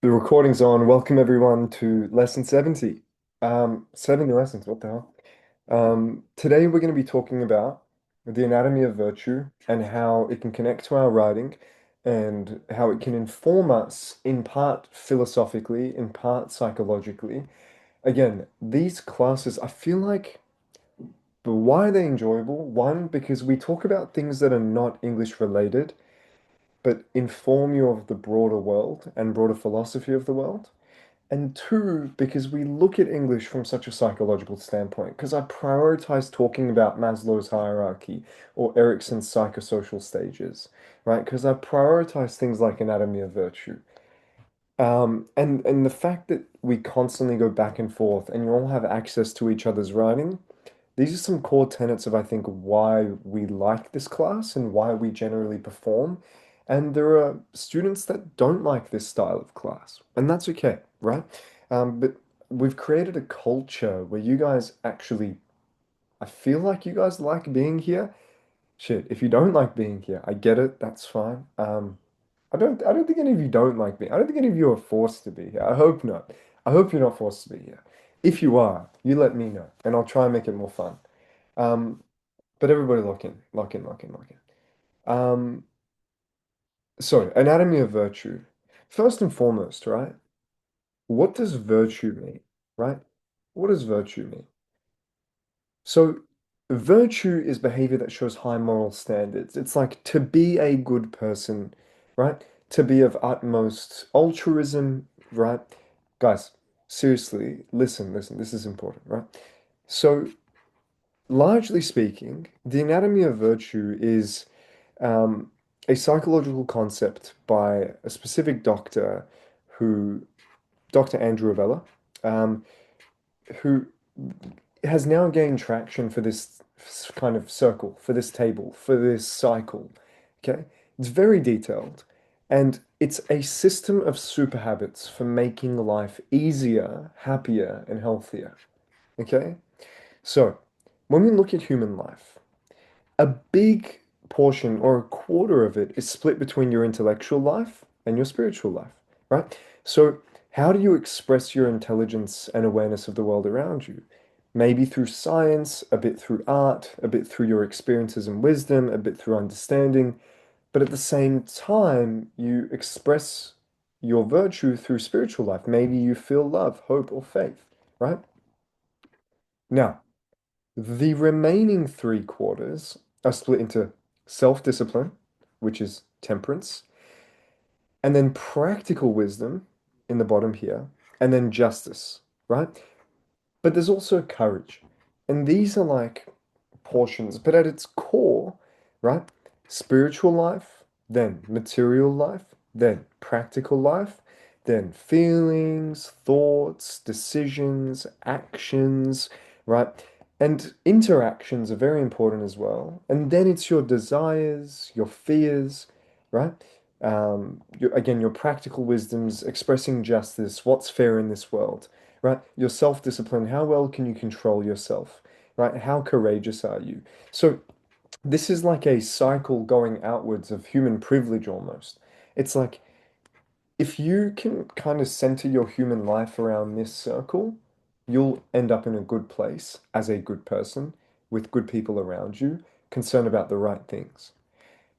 The recording's on. Welcome everyone to lesson 70. 70 lessons, what the hell? Today we're going to be talking about the anatomy of virtue and how it can connect to our writing and how it can inform us in part philosophically, in part psychologically. Again, these classes, I feel like, but why are they enjoyable? One, because we talk about things that are not English related, but inform you of the broader world and broader philosophy of the world. And two, because we look at English from such a psychological standpoint, because I prioritize talking about Maslow's hierarchy or Erickson's psychosocial stages, right? Because I prioritize things like anatomy of virtue. And the fact that we constantly go back and forth and you all have access to each other's writing, these are some core tenets of, I think, why we like this class and why we generally perform. And there are students that don't like this style of class, and that's okay, right? But we've created a culture where you guys actually, I feel like you guys like being here. Shit, if you don't like being here, I get it, that's fine. I don't think any of you don't like being. I don't think any of you are forced to be here. I hope not. I hope you're not forced to be here. If you are, you let me know, and I'll try and make it more fun. Um, but everybody lock in, lock in, lock in, lock in. So anatomy of virtue. First and foremost, right? What does virtue mean, right? What does virtue mean? So virtue is behavior that shows high moral standards. It's like to be a good person, right? To be of utmost altruism, right? Guys, seriously, listen, listen, this is important, right? So largely speaking, the anatomy of virtue is um, a psychological concept by a specific doctor who, Dr. Andrew Avella, um, who has now gained traction for this kind of circle, for this table, for this cycle. Okay? It's very detailed. And it's a system of super habits for making life easier, happier, and healthier. Okay? So, when we look at human life, a big portion or a quarter of it is split between your intellectual life and your spiritual life, right? So, how do you express your intelligence and awareness of the world around you? Maybe through science, a bit through art, a bit through your experiences and wisdom, a bit through understanding, but at the same time, you express your virtue through spiritual life. Maybe you feel love, hope, or faith, right? Now, the remaining three quarters are split into self-discipline, which is temperance, and then practical wisdom in the bottom here, and then justice, right? But there's also courage. And these are like portions, but at its core, right? Spiritual life, then material life, then practical life, then feelings, thoughts, decisions, actions, right? And interactions are very important as well. And then it's your desires, your fears, right? Again, your practical wisdoms, expressing justice, what's fair in this world, right? Your self-discipline, how well can you control yourself, right? How courageous are you? So this is like a cycle going outwards of human privilege almost. It's like if you can kind of center your human life around this circle, you'll end up in a good place as a good person with good people around you, concerned about the right things.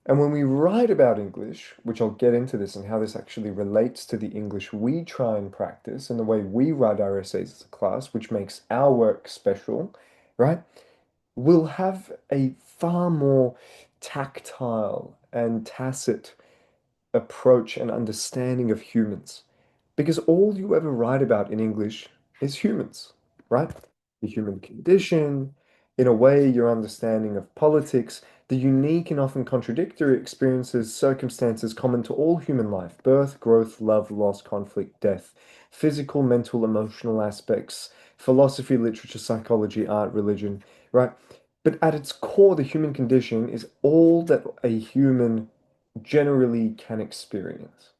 And when we write about English, which I'll get into this and how this actually relates to the English we try and practice and the way we write our essays as a class, which makes our work special, right? We'll have a far more tactile and tacit approach and understanding of humans. Because all you ever write about in English is humans, right? The human condition, in a way, your understanding of politics, the unique and often contradictory experiences, circumstances common to all human life, birth, growth, love, loss, conflict, death, physical, mental, emotional aspects, philosophy, literature, psychology, art, religion, right? But at its core, the human condition is all that a human generally can experience.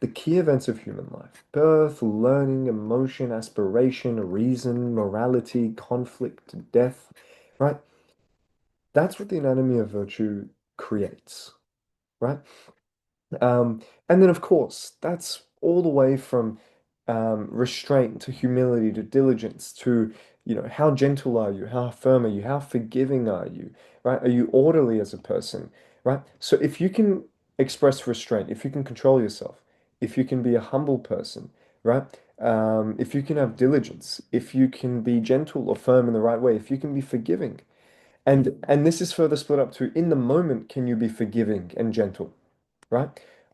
The key events of human life: birth, learning, emotion, aspiration, reason, morality, conflict, death, right? That's what the anatomy of virtue creates, right? And then, of course, that's all the way from restraint to humility to diligence to, how gentle are you? How firm are you? How forgiving are you? Right? Are you orderly as a person? Right? So if you can express restraint, if you can control yourself, if you can be a humble person, right? If you can have diligence, if you can be gentle or firm in the right way, if you can be forgiving, and this is further split up to in the moment, can you be forgiving and gentle, right?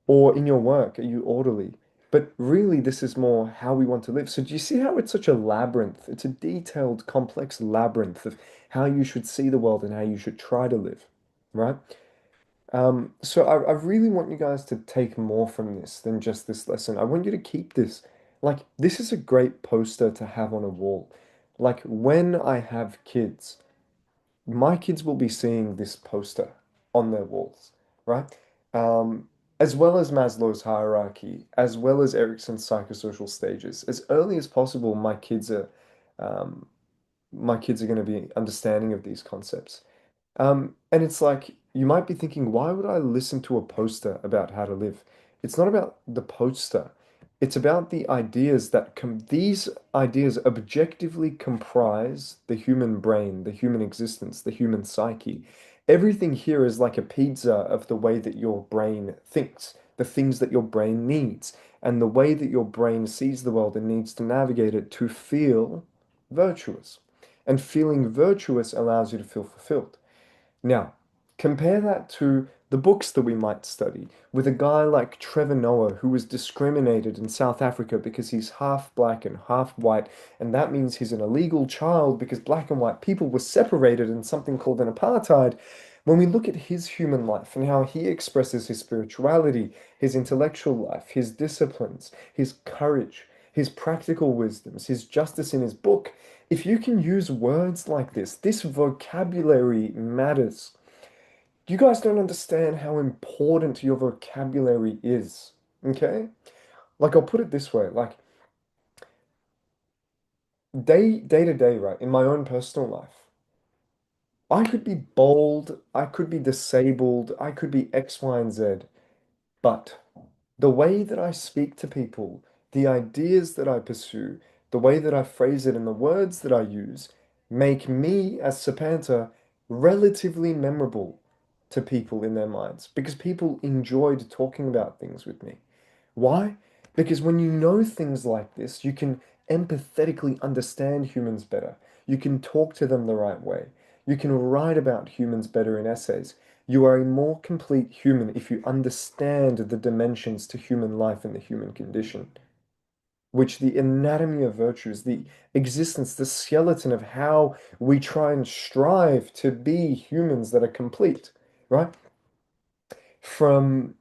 Or in your work, are you orderly? But really, this is more how we want to live. So do you see how it's such a labyrinth? It's a detailed, complex labyrinth of how you should see the world and how you should try to live, right? So I really want you guys to take more from this than just this lesson. I want you to keep this. Like, this is a great poster to have on a wall. Like, when I have kids, my kids will be seeing this poster on their walls, right? Um, as well as Maslow's hierarchy, as well as Erickson's psychosocial stages. As early as possible, um, my kids are going to be understanding of these concepts. And it's like, you might be thinking, why would I listen to a poster about how to live? It's not about the poster. It's about the ideas that these ideas objectively comprise the human brain, the human existence, the human psyche. Everything here is like a pizza of the way that your brain thinks, the things that your brain needs, and the way that your brain sees the world and needs to navigate it to feel virtuous. And feeling virtuous allows you to feel fulfilled. Now, compare that to the books that we might study with a guy like Trevor Noah, who was discriminated in South Africa because he's half black and half white, and that means he's an illegal child because black and white people were separated in something called an apartheid. When we look at his human life and how he expresses his spirituality, his intellectual life, his disciplines, his courage, his practical wisdoms, his justice in his book, if you can use words like this vocabulary matters. You guys don't understand how important your vocabulary is, okay? Like, I'll put it this way, like, day to day, right, in my own personal life, I could be bold, I could be disabled, I could be X, Y, and Z, but the way that I speak to people, the ideas that I pursue, the way that I phrase it, and the words that I use make me, as Sapanta, relatively memorable to people in their minds because people enjoyed talking about things with me. Why? Because when you know things like this, you can empathetically understand humans better. You can talk to them the right way. You can write about humans better in essays. You are a more complete human if you understand the dimensions to human life and the human condition, which the anatomy of virtue is the existence, the skeleton of how we try and strive to be humans that are complete, right? From,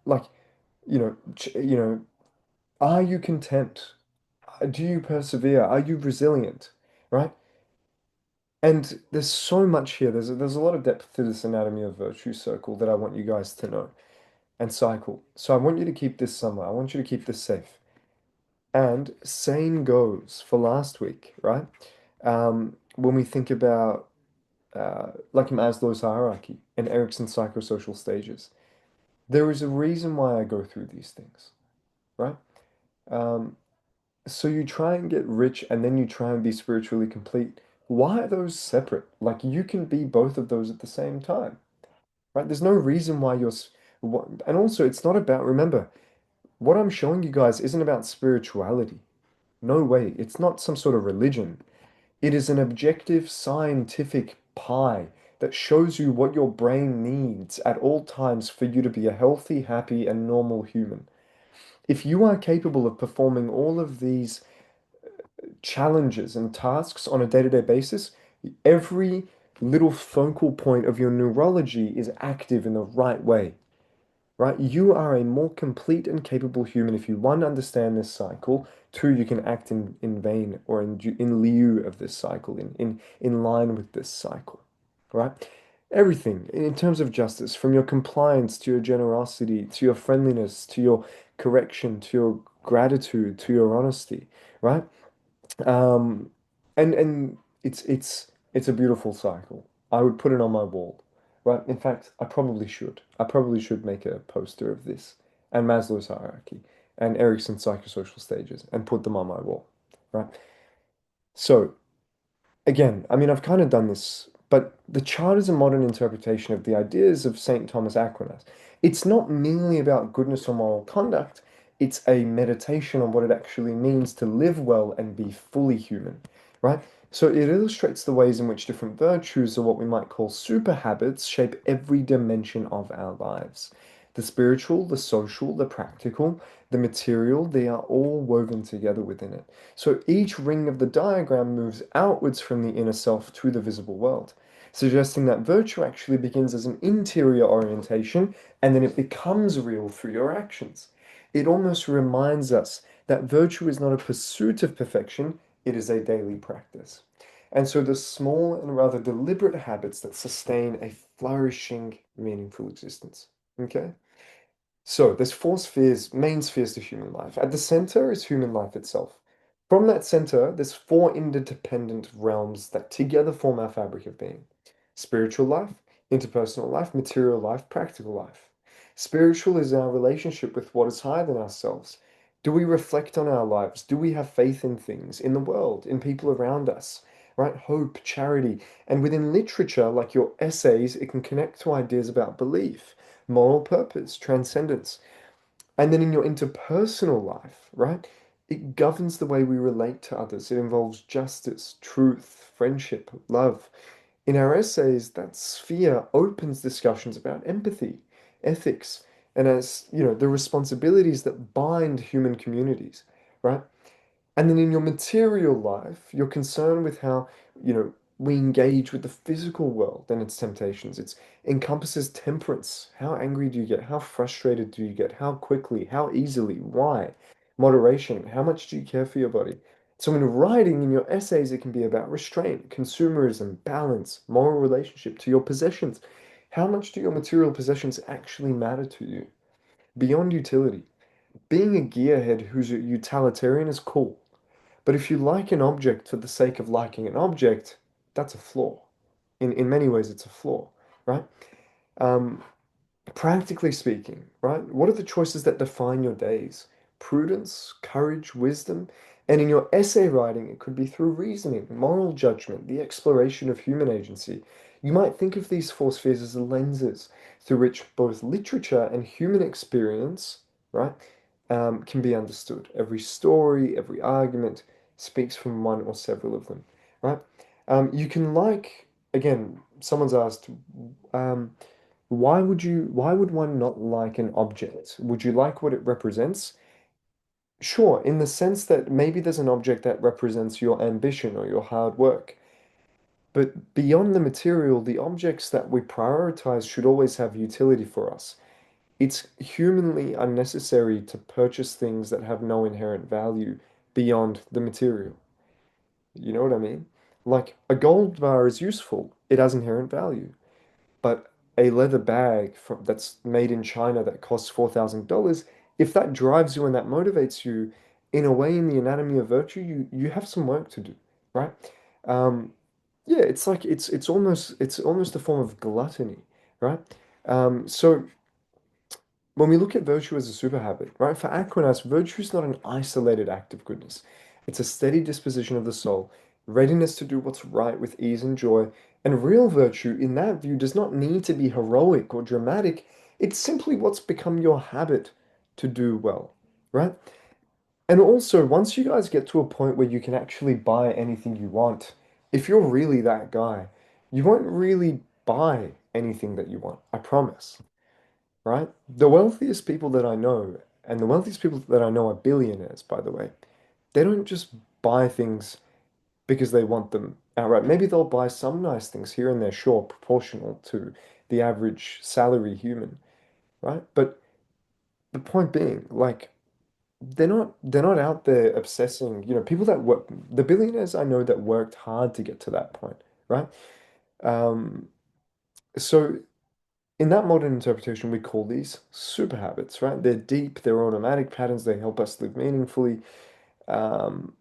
like, are you content? Do you persevere? Are you resilient? Right? And there's so much here. There's a lot of depth to this anatomy of virtue circle that I want you guys to know and cycle. So I want you to keep this somewhere. I want you to keep this safe. And same goes for last week, right? When we think about like Maslow's hierarchy and Erickson's psychosocial stages, there is a reason why I go through these things, right? Um, So you try and get rich and then you try and be spiritually complete. Why are those separate? Like you can be both of those at the same time, right? There's no reason why and also it's not about, remember, what I'm showing you guys isn't about spirituality. No way. It's not some sort of religion. It is an objective scientific pie that shows you what your brain needs at all times for you to be a healthy, happy, and normal human. If you are capable of performing all of these challenges and tasks on a day-to-day basis, every little focal point of your neurology is active in the right way, right? You are a more complete and capable human if you, one, understand this cycle, two, you can act in vain or in lieu of this cycle, in line with this cycle, right? Everything in terms of justice, from your compliance to your generosity, to your friendliness, to your correction, to your gratitude, to your honesty, right? Um, and it's a beautiful cycle. I would put it on my wall, right? In fact, I probably should. I probably should make a poster of this and Maslow's hierarchy and Erickson's psychosocial stages and put them on my wall, right? So again, I mean, I've kind of done this, but the chart is a modern interpretation of the ideas of St. Thomas Aquinas. It's not merely about goodness or moral conduct, it's a meditation on what it actually means to live well and be fully human, right? So it illustrates the ways in which different virtues, or what we might call super habits, shape every dimension of our lives. The spiritual, the social, the practical, the material, they are all woven together within it. So each ring of the diagram moves outwards from the inner self to the visible world, suggesting that virtue actually begins as an interior orientation and then it becomes real through your actions. It almost reminds us that virtue is not a pursuit of perfection, it is a daily practice. And so the small and rather deliberate habits that sustain a flourishing, meaningful existence. Okay? So there's four spheres, main spheres to human life. At the center is human life itself. From that center, there's four interdependent realms that together form our fabric of being. Spiritual life, interpersonal life, material life, practical life. Spiritual is our relationship with what is higher than ourselves. Do we reflect on our lives? Do we have faith in things, in the world, in people around us? Right? Hope, charity. And within literature, like your essays, it can connect to ideas about belief, moral purpose, transcendence. And then in your interpersonal life, right? It governs the way we relate to others. It involves justice, truth, friendship, love. In our essays, that sphere opens discussions about empathy, ethics, and as, you know, the responsibilities that bind human communities, right? And then in your material life, you're concerned with how, we engage with the physical world and its temptations. It encompasses temperance. How angry do you get? How frustrated do you get? How quickly? How easily? Why? Moderation. How much do you care for your body? So in writing, in your essays, it can be about restraint, consumerism, balance, moral relationship to your possessions. How much do your material possessions actually matter to you? Beyond utility. Being a gearhead who's a utilitarian is cool. But if you like an object for the sake of liking an object, that's a flaw. In many ways, it's a flaw, right? Um, Practically speaking, right? What are the choices that define your days? Prudence, courage, wisdom. And in your essay writing, it could be through reasoning, moral judgment, the exploration of human agency. You might think of these four spheres as lenses through which both literature and human experience, right, can be understood. Every story, every argument speaks from one or several of them, right? You can again, someone's asked, um, why would one not like an object? Would you like what it represents? Sure, in the sense that maybe there's an object that represents your ambition or your hard work. But beyond the material, the objects that we prioritize should always have utility for us. It's humanly unnecessary to purchase things that have no inherent value beyond the material. You know what I mean? Like a gold bar is useful, it has inherent value. But a leather bag that's made in China that costs $4,000, if that drives you and that motivates you, in a way, in the anatomy of virtue, you have some work to do, right? Um, yeah, it's like it's almost a form of gluttony, right? So when we look at virtue as a super habit, right? For Aquinas, virtue is not an isolated act of goodness. It's a steady disposition of the soul, readiness to do what's right with ease and joy. And real virtue, in that view, does not need to be heroic or dramatic. It's simply what's become your habit to do well, right? And also, once you guys get to a point where you can actually buy anything you want, if you're really that guy, you won't really buy anything that you want, I promise, right? The wealthiest people that I know, and the wealthiest people that I know are billionaires, by the way, they don't just buy things because they want them outright. Maybe they'll buy some nice things here and there, sure, proportional to the average salary human, right? But the point being, like, they're not out there obsessing, people that work, the billionaires I know that worked hard to get to that point, right? Um, so in that modern interpretation, we call these super habits, right? They're deep, they're automatic patterns, they help us live meaningfully. Um,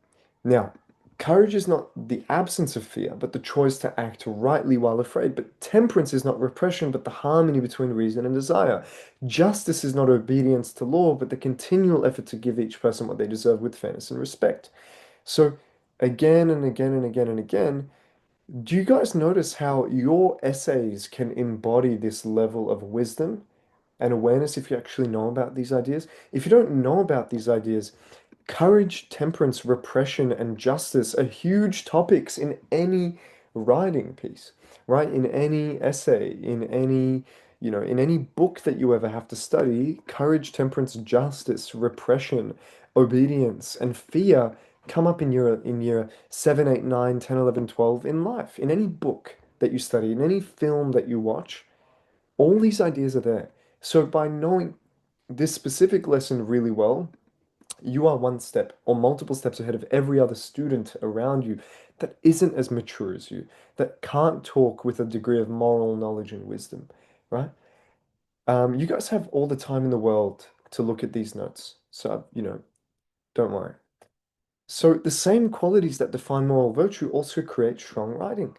Now, Courage is not the absence of fear, but the choice to act rightly while afraid. But temperance is not repression, but the harmony between reason and desire. Justice is not obedience to law, but the continual effort to give each person what they deserve with fairness and respect. So, again and again and again and again, do you guys notice how your essays can embody this level of wisdom and awareness if you actually know about these ideas? If you don't know about these ideas, courage, temperance, repression, and justice are huge topics in any writing piece, right? In any essay, in any, in any book that you ever have to study, courage, temperance, justice, repression, obedience, and fear come up in your 7, 8, 9, 10, 11, 12 in life. In any book that you study, in any film that you watch, all these ideas are there. So by knowing this specific lesson really well, you are one step or multiple steps ahead of every other student around you that isn't as mature as you, that can't talk with a degree of moral knowledge and wisdom, right? You guys have all the time in the world to look at these notes. So, don't worry. So, the same qualities that define moral virtue also create strong writing.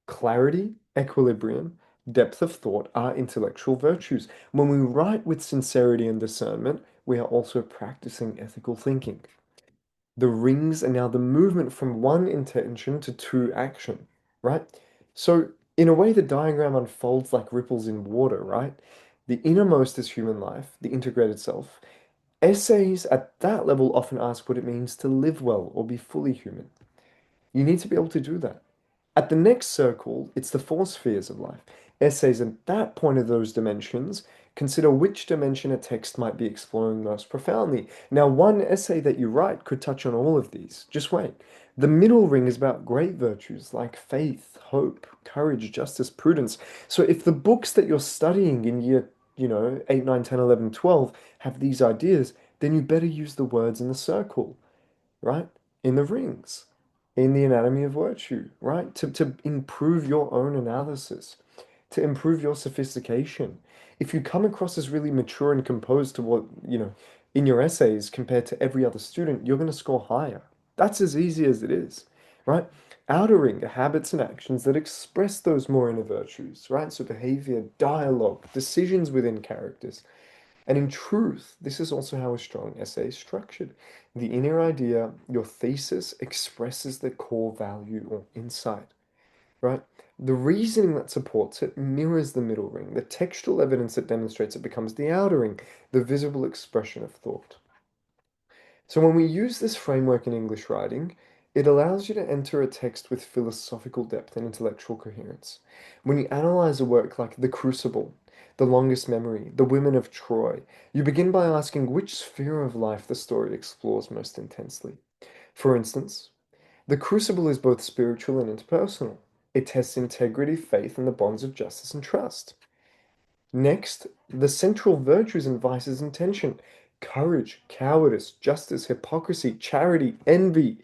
Clarity, equilibrium, depth of thought are intellectual virtues. When we write with sincerity and discernment, we are also practicing ethical thinking. The rings are now the movement from one intention to two action, right? So, in a way, the diagram unfolds like ripples in water, right? The innermost is human life, the integrated self. Essays at that level often ask what it means to live well or be fully human. You need to be able to do that. At the next circle, it's the four spheres of life. Essays at that point of those dimensions consider which dimension a text might be exploring most profoundly. Now, one essay that you write could touch on all of these. Just wait. The middle ring is about great virtues like faith, hope, courage, justice, prudence. So if the books that you're studying in year, 8, 9, 10, 11, 12 have these ideas, then you better use the words in the circle, right? In the rings, in the anatomy of virtue, right? To improve your own analysis, to improve your sophistication. If you come across as really mature and composed to what, in your essays compared to every other student, you're going to score higher. That's as easy as it is, right? Outer ring are habits and actions that express those more inner virtues, right? So behavior, dialogue, decisions within characters. And in truth, this is also how a strong essay is structured. The inner idea, your thesis, expresses the core value or insight, right? The reasoning that supports it mirrors the middle ring. The textual evidence that demonstrates it becomes the outer ring, the visible expression of thought. So when we use this framework in English writing, it allows you to enter a text with philosophical depth and intellectual coherence. When you analyze a work like The Crucible, The Longest Memory, The Women of Troy, you begin by asking which sphere of life the story explores most intensely. For instance, The Crucible is both spiritual and interpersonal. It tests integrity, faith, and the bonds of justice and trust. Next, the central virtues and vices in tension: courage, cowardice, justice, hypocrisy, charity, envy.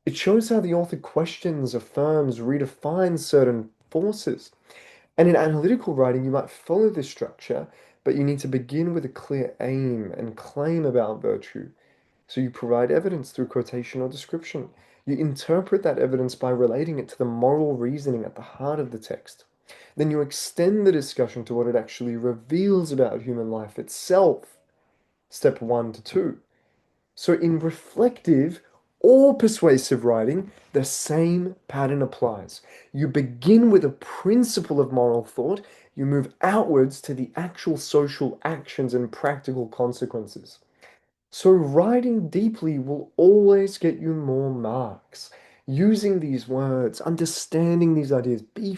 It shows how the author questions, affirms, redefines certain forces. And in analytical writing, you might follow this structure, but you need to begin with a clear aim and claim about virtue. So you provide evidence through quotation or description. You interpret that evidence by relating it to the moral reasoning at the heart of the text. Then you extend the discussion to what it actually reveals about human life itself. Step 1 to 2. So in reflective or persuasive writing, the same pattern applies. You begin with a principle of moral thought, you move outwards to the actual social actions and practical consequences. So writing deeply will always get you more marks. Using these words, understanding these ideas, be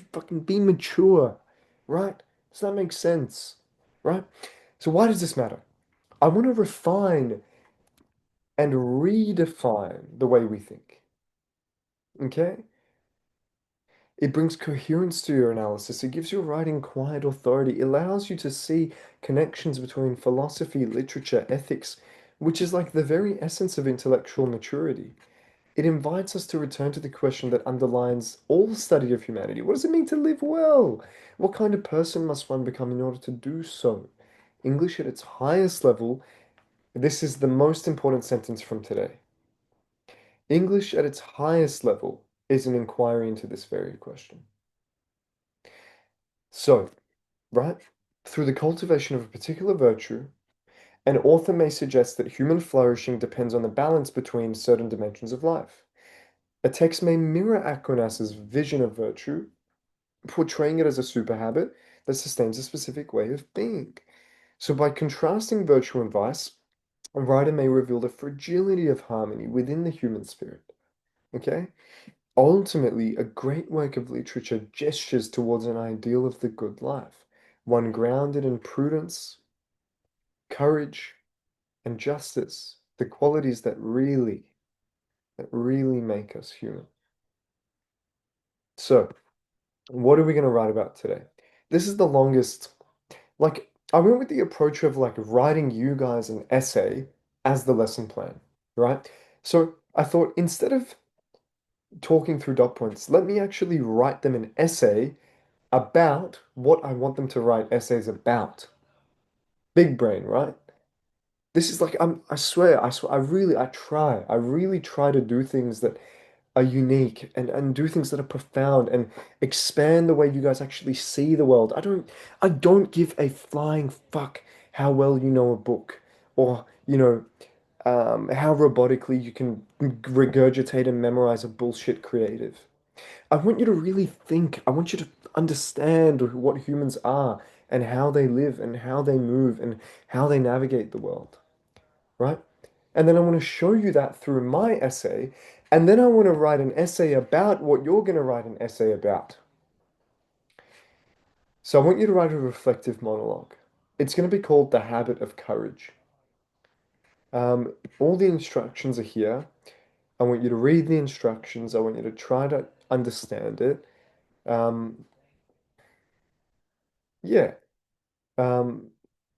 mature, right? Does that make sense? Right? So why does this matter? I want to refine and redefine the way we think. Okay? It brings coherence to your analysis. It gives your writing quiet authority. It allows you to see connections between philosophy, literature, ethics, which is like the very essence of intellectual maturity. It invites us to return to the question that underlines all study of humanity. What does it mean to live well? What kind of person must one become in order to do so? English at its highest level, this is the most important sentence from today. English at its highest level is an inquiry into this very question. So, right, through the cultivation of a particular virtue, an author may suggest that human flourishing depends on the balance between certain dimensions of life. A text may mirror Aquinas's vision of virtue, portraying it as a super habit that sustains a specific way of being. So, by contrasting virtue and vice, a writer may reveal the fragility of harmony within the human spirit. Okay? Ultimately, a great work of literature gestures towards an ideal of the good life, one grounded in prudence, courage, and justice, the qualities that really make us human. So, what are we going to write about today? This is the longest, like, I went with the approach of like writing you guys an essay as the lesson plan, right? So I thought instead of talking through dot points, let me actually write them an essay about what I want them to write essays about. Big brain, right? This is like I swear, I really try to do things that are unique and do things that are profound and expand the way you guys actually see the world. I don't give a flying fuck how well you know a book or, how robotically you can regurgitate and memorize a bullshit creative. I want you to really think. I want you to understand what humans are and how they live and how they move and how they navigate the world, right? And then I want to show you that through my essay. And then I want to write an essay about what you're going to write an essay about. So I want you to write a reflective monologue. It's going to be called The Habit of Courage. All the instructions are here. I want you to read the instructions. I want you to try to understand it. Um, yeah. Um,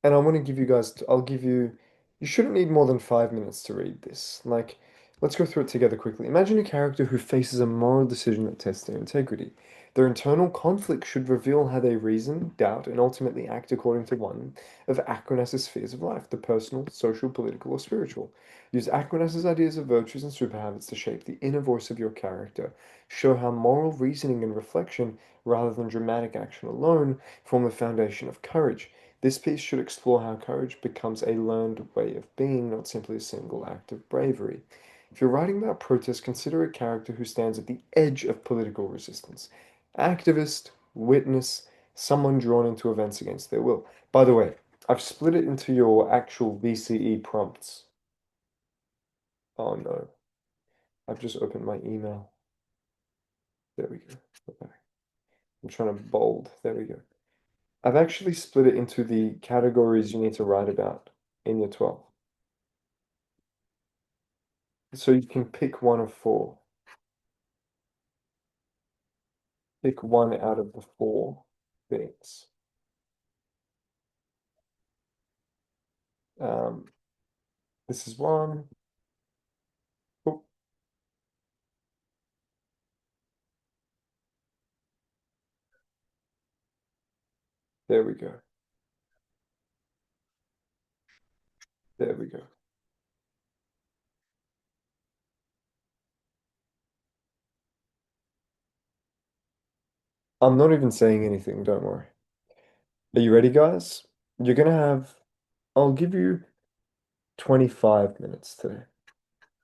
and I want to give you guys, I'll give you, you shouldn't need more than 5 minutes to read this. Like, let's go through it together quickly. Imagine a character who faces a moral decision that tests their integrity. Their internal conflict should reveal how they reason, doubt, and ultimately act according to one of Aquinas' spheres of life, the personal, social, political, or spiritual. Use Aquinas' ideas of virtues and superhabits to shape the inner voice of your character. Show how moral reasoning and reflection, rather than dramatic action alone, form the foundation of courage. This piece should explore how courage becomes a learned way of being, not simply a single act of bravery. If you're writing about protest, consider a character who stands at the edge of political resistance. Activist, witness, someone drawn into events against their will. By the way, I've split it into your actual VCE prompts. Oh no, I've just opened my email. There we go. Okay. I'm trying to bold. There we go. I've actually split it into the categories you need to write about in your 12. So you can pick one of four. Pick one out of the four things. Um, this is one. Oh, there we go. There we go. I'm not even saying anything, don't worry. Are you ready, guys? You're gonna have, I'll give you 25 minutes today.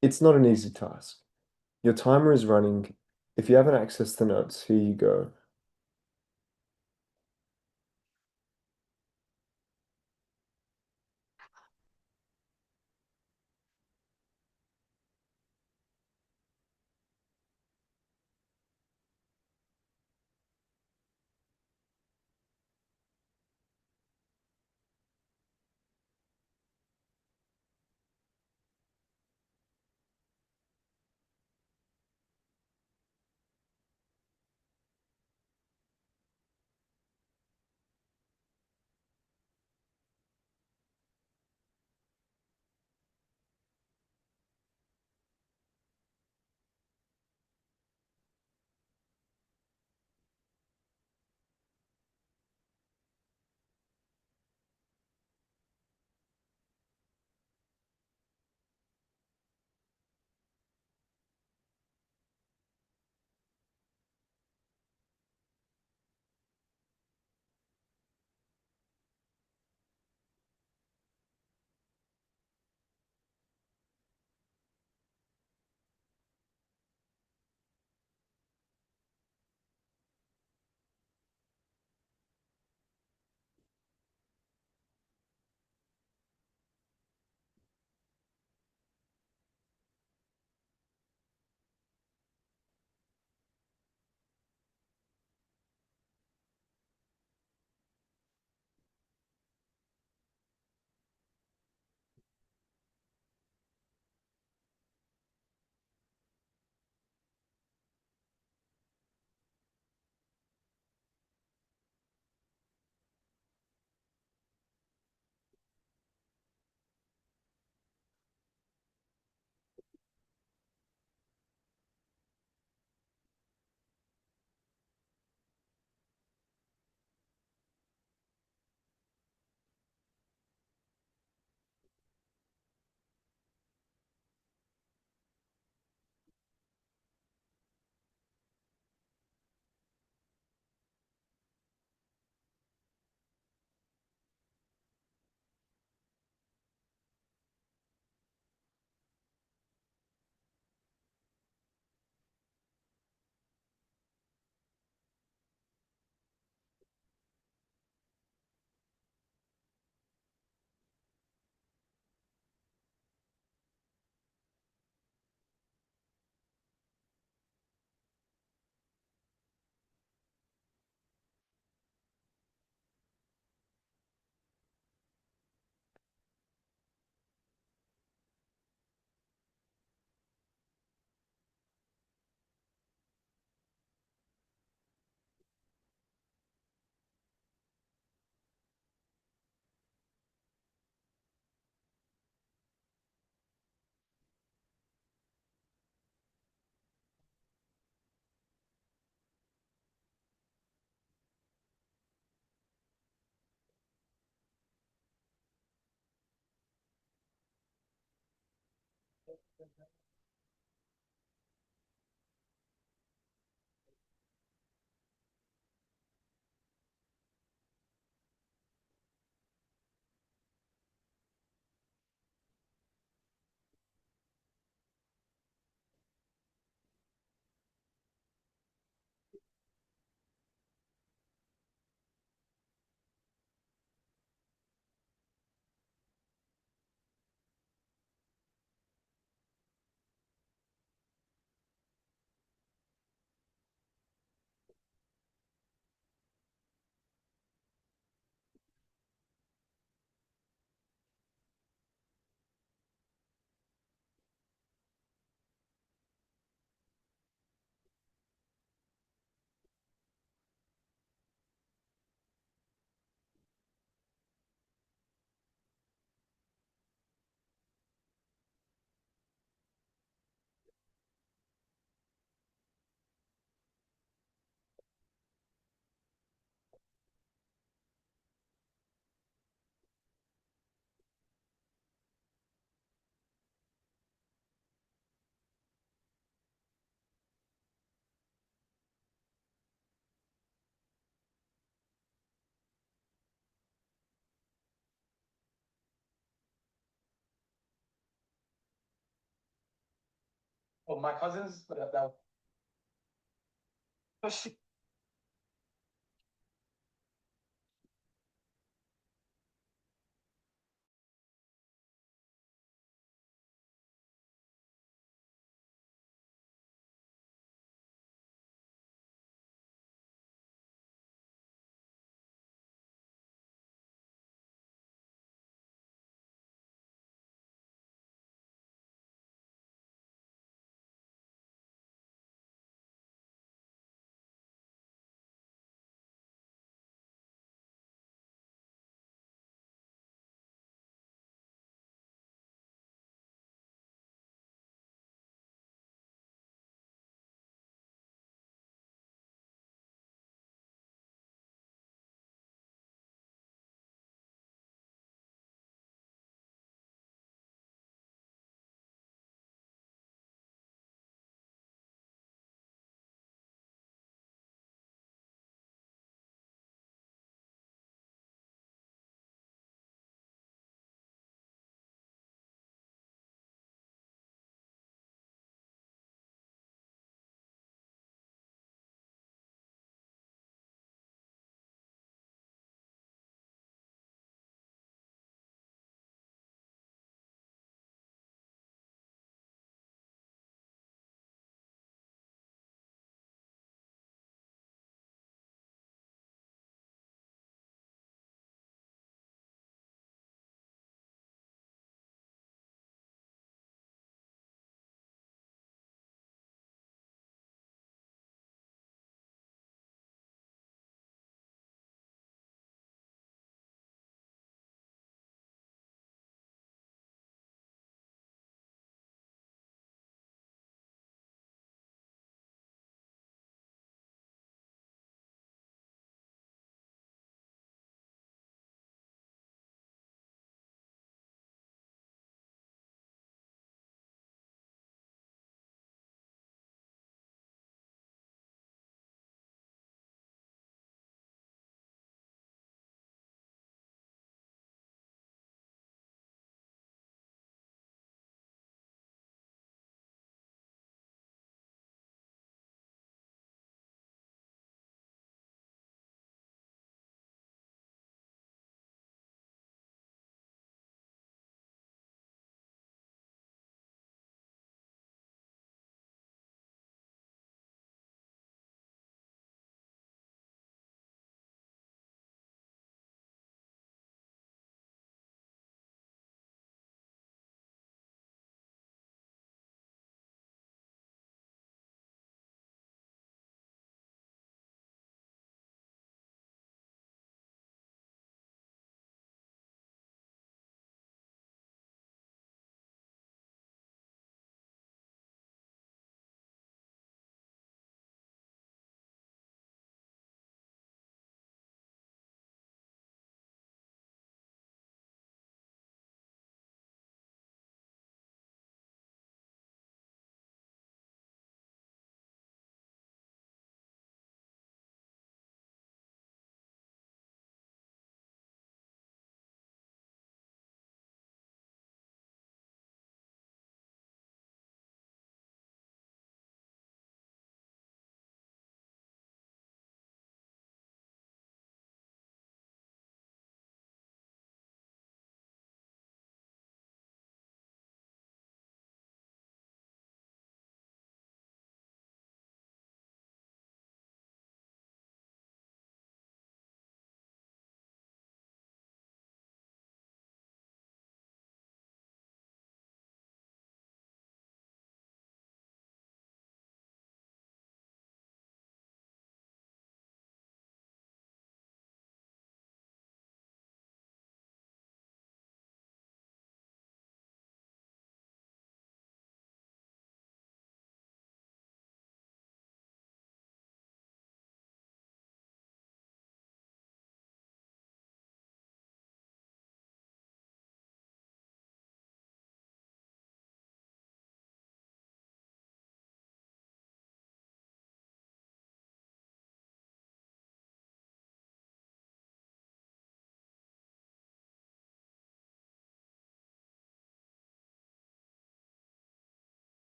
It's not an easy task. Your timer is running. If you haven't accessed the notes, here you go. Well, my cousins that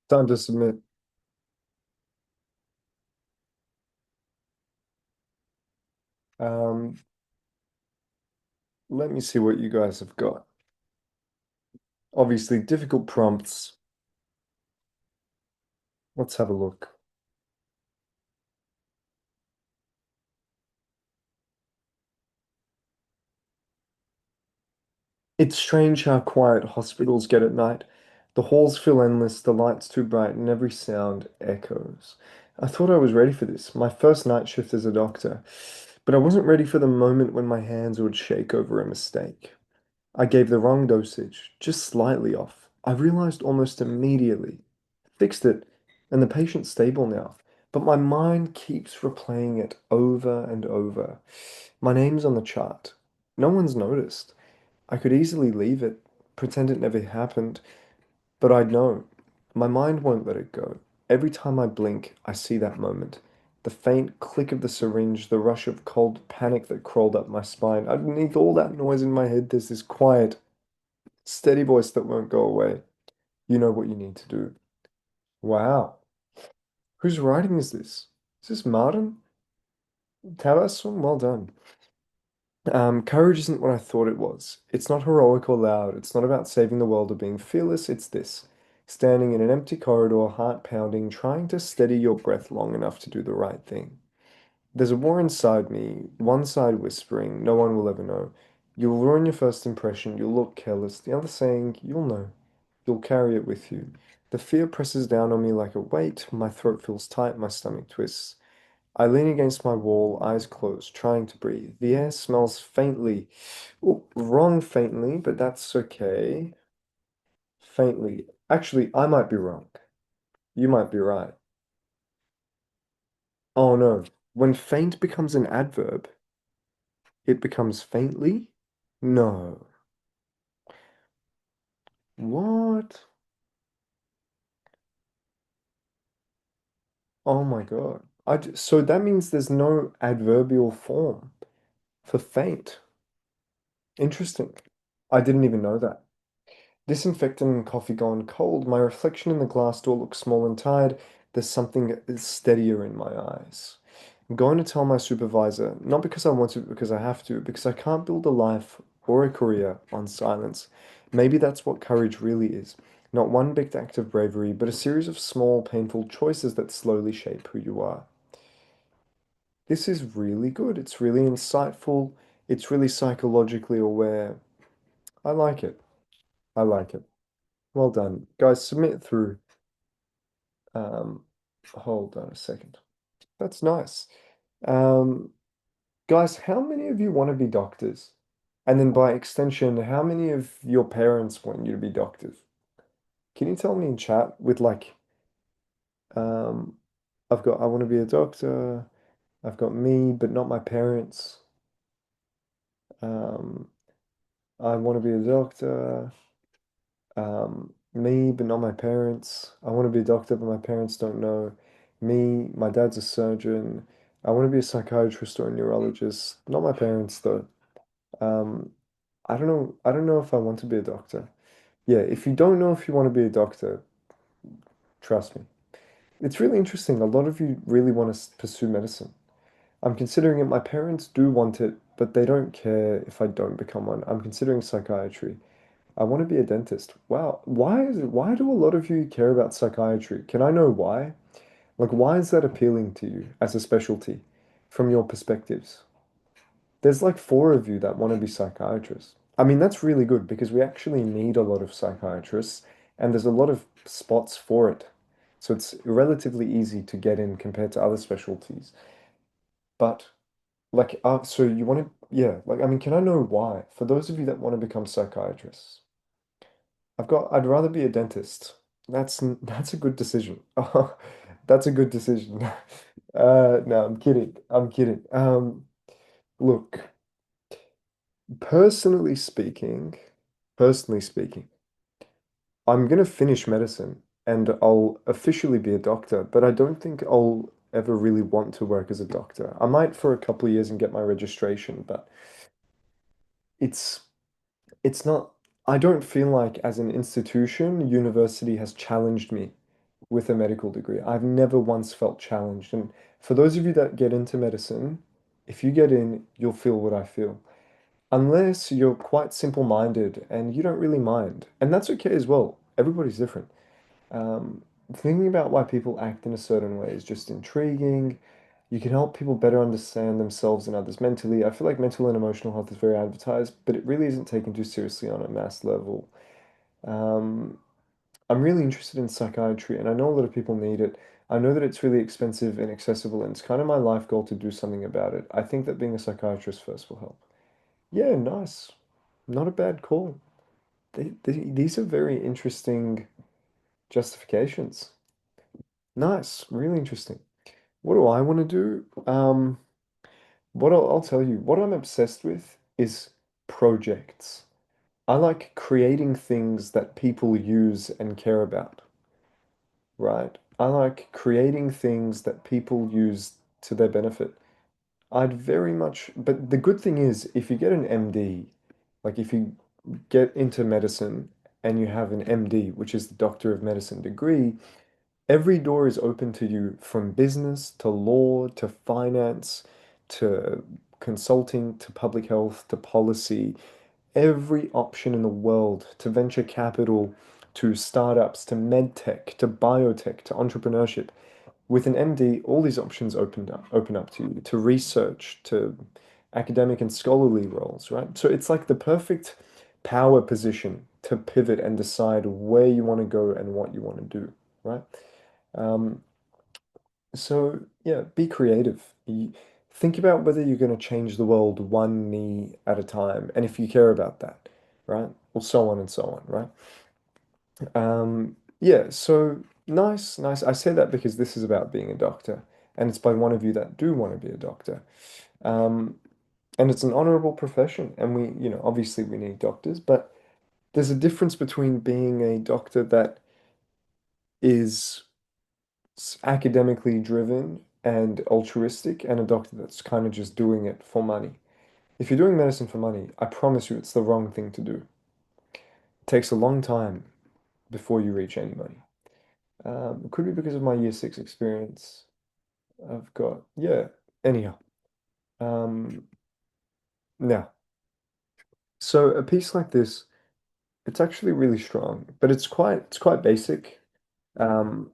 Time to submit. Um, Let me see what you guys have got. Obviously, difficult prompts. Let's have a look. It's strange how quiet hospitals get at night. The halls feel endless, the lights too bright, and every sound echoes. I thought I was ready for this, my first night shift as a doctor, but I wasn't ready for the moment when my hands would shake over a mistake. I gave the wrong dosage, just slightly off. I realized almost immediately. Fixed it, and the patient's stable now. But my mind keeps replaying it over and over. My name's on the chart. No one's noticed. I could easily leave it, pretend it never happened, but I'd know. My mind won't let it go. Every time I blink, I see that moment. The faint click of the syringe, the rush of cold panic that crawled up my spine. Underneath all that noise in my head, there's this quiet, steady voice that won't go away. You know what you need to do. Wow. Whose writing is this? Is this Martin? Tabassum? Well done. Courage isn't what I thought it was. It's not heroic or loud. It's not about saving the world or being fearless. It's this. Standing in an empty corridor, heart pounding, trying to steady your breath long enough to do the right thing. There's a war inside me, one side whispering, no one will ever know. You'll ruin your first impression, you'll look careless. The other saying, you'll know. You'll carry it with you. The fear presses down on me like a weight. My throat feels tight, my stomach twists. I lean against my wall, eyes closed, trying to breathe. The air smells faintly. Oh, wrong faintly, but that's okay. Faintly. Actually, I might be wrong. You might be right. Oh no. When faint becomes an adverb, it becomes faintly? No. What? Oh my God. So that means there's no adverbial form for faint. Interesting. I didn't even know that. Disinfectant and coffee gone cold. My reflection in the glass door looks small and tired. There's something that is steadier in my eyes. I'm going to tell my supervisor, not because I want to, but because I have to, because I can't build a life or a career on silence. Maybe that's what courage really is. Not one big act of bravery, but a series of small, painful choices that slowly shape who you are. This is really good. It's really insightful. It's really psychologically aware. I like it. I like it. Well done. Guys, submit through. Um, Hold on a second. That's nice. Um, Guys, how many of you want to be doctors? And then by extension, how many of your parents want you to be doctors? Can you tell me in chat with like, um, I want to be a doctor. I've got me, but not my parents. Um, I want to be a doctor. Me, but not my parents. I want to be a doctor, but my parents don't know. Me, my dad's a surgeon. I want to be a psychiatrist or a neurologist. Not my parents, though. Um, I don't know. I don't know if I want to be a doctor. Yeah, if you don't know if you want to be a doctor, trust me. It's really interesting. A lot of you really want to pursue medicine. I'm considering it. My parents do want it, but they don't care if I don't become one. I'm considering psychiatry. I want to be a dentist. Wow. Why do a lot of you care about psychiatry? Can I know why? Like, why is that appealing to you as a specialty from your perspectives? There's like four of you that want to be psychiatrists. I mean, that's really good because we actually need a lot of psychiatrists and there's a lot of spots for it. So it's relatively easy to get in compared to other specialties. But like, so you want to, yeah, like, I mean, can I know why? For those of you that want to become psychiatrists. I'd rather be a dentist. That's a good decision. Oh, that's a good decision. No, I'm kidding. I'm kidding. Look, personally speaking, personally speaking, I'm gonna finish medicine and I'll officially be a doctor, but I don't think I'll ever really want to work as a doctor. I might for a couple of years and get my registration, but it's it's not, I don't feel like as an institution, university has challenged me with a medical degree. I've never once felt challenged. And for those of you that get into medicine, if you get in, you'll feel what I feel. Unless you're quite simple-minded and you don't really mind. And that's okay as well. Everybody's different. Um, Thinking about why people act in a certain way is just intriguing. You can help people better understand themselves and others mentally. I feel like mental and emotional health is very advertised, but it really isn't taken too seriously on a mass level. Um, I'm really interested in psychiatry, and I know a lot of people need it. I know that it's really expensive and accessible, and it's kind of my life goal to do something about it. I think that being a psychiatrist first will help. Yeah, nice. Not a bad call. These are very interesting justifications. Nice, really interesting. What do I want to do? What I'll tell you, what I'm obsessed with is projects. I like creating things that people use and care about, right? I like creating things that people use to their benefit. I'd very much, but the good thing is, if you get an MD, like if you get into medicine and you have an MD, which is the Doctor of Medicine degree, every door is open to you from business to law to finance to consulting to public health to policy, every option in the world to venture capital to startups to medtech to biotech to entrepreneurship. With an MD, all these options open up to you to research, to academic and scholarly roles, right? So it's like the perfect power position to pivot and decide where you want to go and what you want to do, right? Um, so yeah, be creative. Think about whether you're going to change the world one knee at a time, and if you care about that, right? Well, so on and so on, right? Yeah, so nice, nice. I say that because this is about being a doctor, and it's by one of you that do want to be a doctor. Um, and it's an honorable profession, and obviously we need doctors, but there's a difference between being a doctor that is academically driven and altruistic, and a doctor that's kind of just doing it for money. If you're doing medicine for money, I promise you it's the wrong thing to do. It takes a long time before you reach any money. It could be because of my year six experience. I've got, yeah, anyhow. Um, Now, so a piece like this, it's actually really strong, but it's quite basic. Um,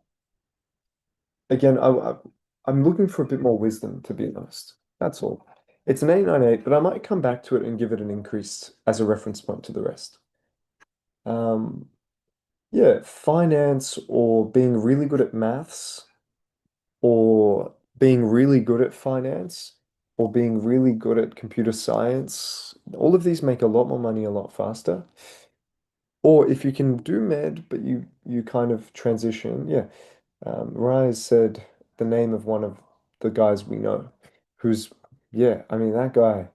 Again, I'm looking for a bit more wisdom, to be honest. That's all. It's an 898, but I might come back to it and give it an increase as a reference point to the rest. Um, yeah, finance or being really good at maths or being really good at finance or being really good at computer science, all of these make a lot more money a lot faster. Or if you can do med, but you kind of transition, yeah. Rise said the name of one of the guys we know, who's, yeah, I mean, that guy,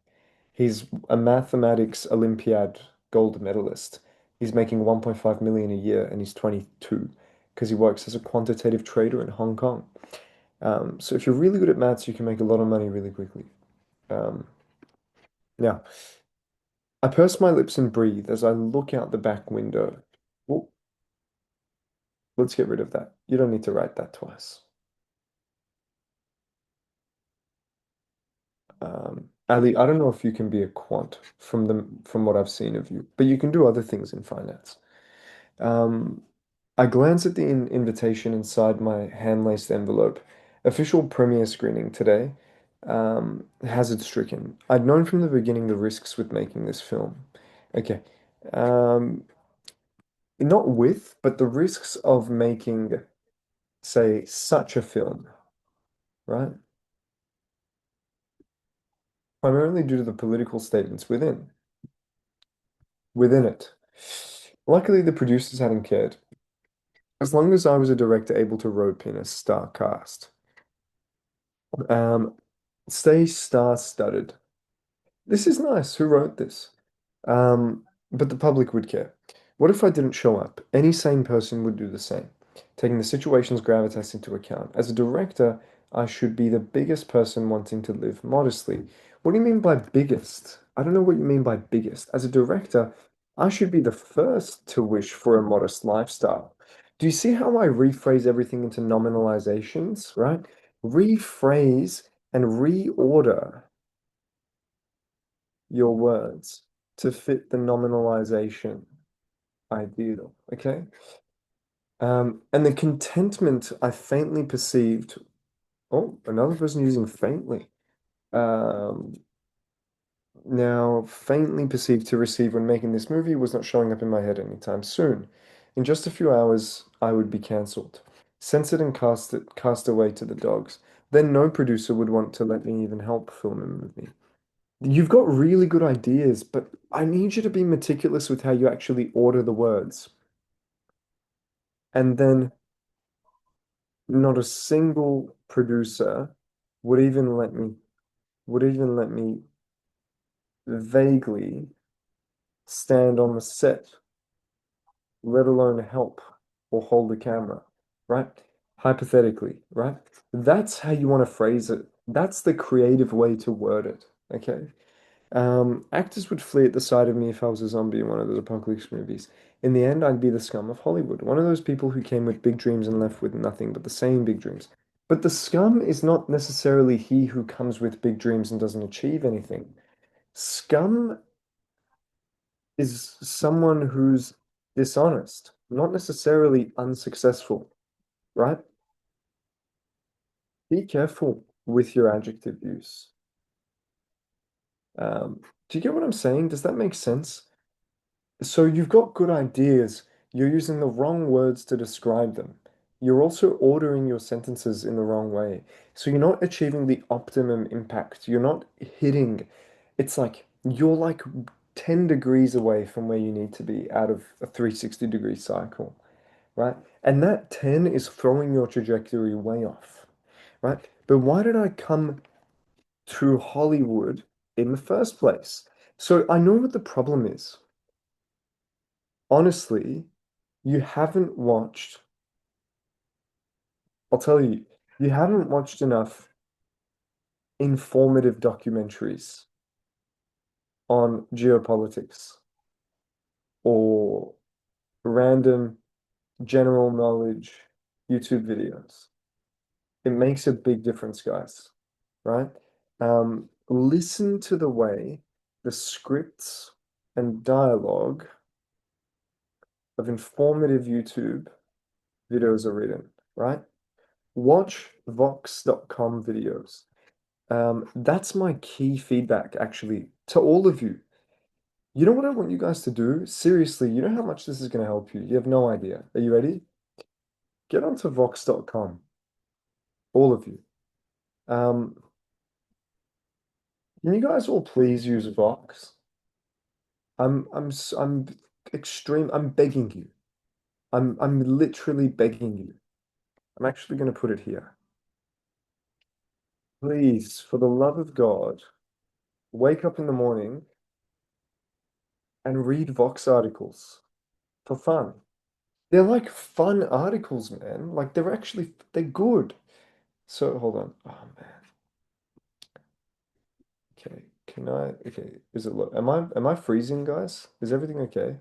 he's a mathematics Olympiad gold medalist. He's making 1.5 million a year and he's 22 because he works as a quantitative trader in Hong Kong. So if you're really good at maths, you can make a lot of money really quickly. Um, Now, I purse my lips and breathe as I look out the back window. Well, let's get rid of that. You don't need to write that twice. Ali, I don't know if you can be a quant from what I've seen of you, but you can do other things in finance. Um, I glance at the invitation inside my hand-laced envelope. Official premiere screening today. Hazard stricken. I'd known from the beginning the risks with making this film. Okay. Um, Not with, but the risks of making, say, such a film, right? Primarily due to the political statements within it. Luckily, the producers hadn't cared. As long as I was a director able to rope in a star cast. Um, Stay star-studded. This is nice. Who wrote this? But the public would care. What if I didn't show up? Any sane person would do the same, taking the situation's gravitas into account. As a director, I should be the biggest person wanting to live modestly. What do you mean by biggest? I don't know what you mean by biggest. As a director, I should be the first to wish for a modest lifestyle. Do you see how I rephrase everything into nominalizations, right? Rephrase and reorder your words to fit the nominalization ideal, okay? And the contentment I faintly perceived. Oh, another person using faintly. Um, Now, faintly perceived to receive when making this movie was not showing up in my head anytime soon. In just a few hours, I would be cancelled, censored and cast away to the dogs. Then no producer would want to let me even help film a movie. You've got really good ideas, but I need you to be meticulous with how you actually order the words. And then not a single producer would even let me would even let me vaguely stand on the set, let alone help or hold the camera, right? Hypothetically, right? That's how you want to phrase it. That's the creative way to word it, okay? Actors would flee at the sight of me if I was a zombie in one of those apocalypse movies. In the end, I'd be the scum of Hollywood, one of those people who came with big dreams and left with nothing but the same big dreams. But the scum is not necessarily he who comes with big dreams and doesn't achieve anything. Scum is someone who's dishonest, not necessarily unsuccessful, right? Be careful with your adjective use. Do you get what I'm saying? Does that make sense? So you've got good ideas. You're using the wrong words to describe them. You're also ordering your sentences in the wrong way. So you're not achieving the optimum impact. You're not hitting. It's like you're like 10 degrees away from where you need to be out of a 360-degree cycle, right? And that 10 is throwing your trajectory way off, right? But why did I come to Hollywood in the first place? So I know what the problem is. Honestly, you haven't watched, I'll tell you, you haven't watched enough informative documentaries on geopolitics or random general knowledge YouTube videos. It makes a big difference, guys, right? Listen to the way the scripts and dialogue of informative YouTube videos are written, right? Watch Vox.com videos. That's my key feedback, actually, to all of you. You know what I want you guys to do? Seriously, you know how much this is going to help you. You have no idea. Are you ready? Get onto Vox.com, all of you. Um, can you guys all please use Vox? I'm extreme. I'm begging you. I'm literally begging you. I'm actually going to put it here. Please, for the love of God, wake up in the morning and read Vox articles for fun. They're like fun articles, man. Like they're good. So hold on. Oh man. Okay. Okay, is it low? Am I freezing, guys? Is everything okay?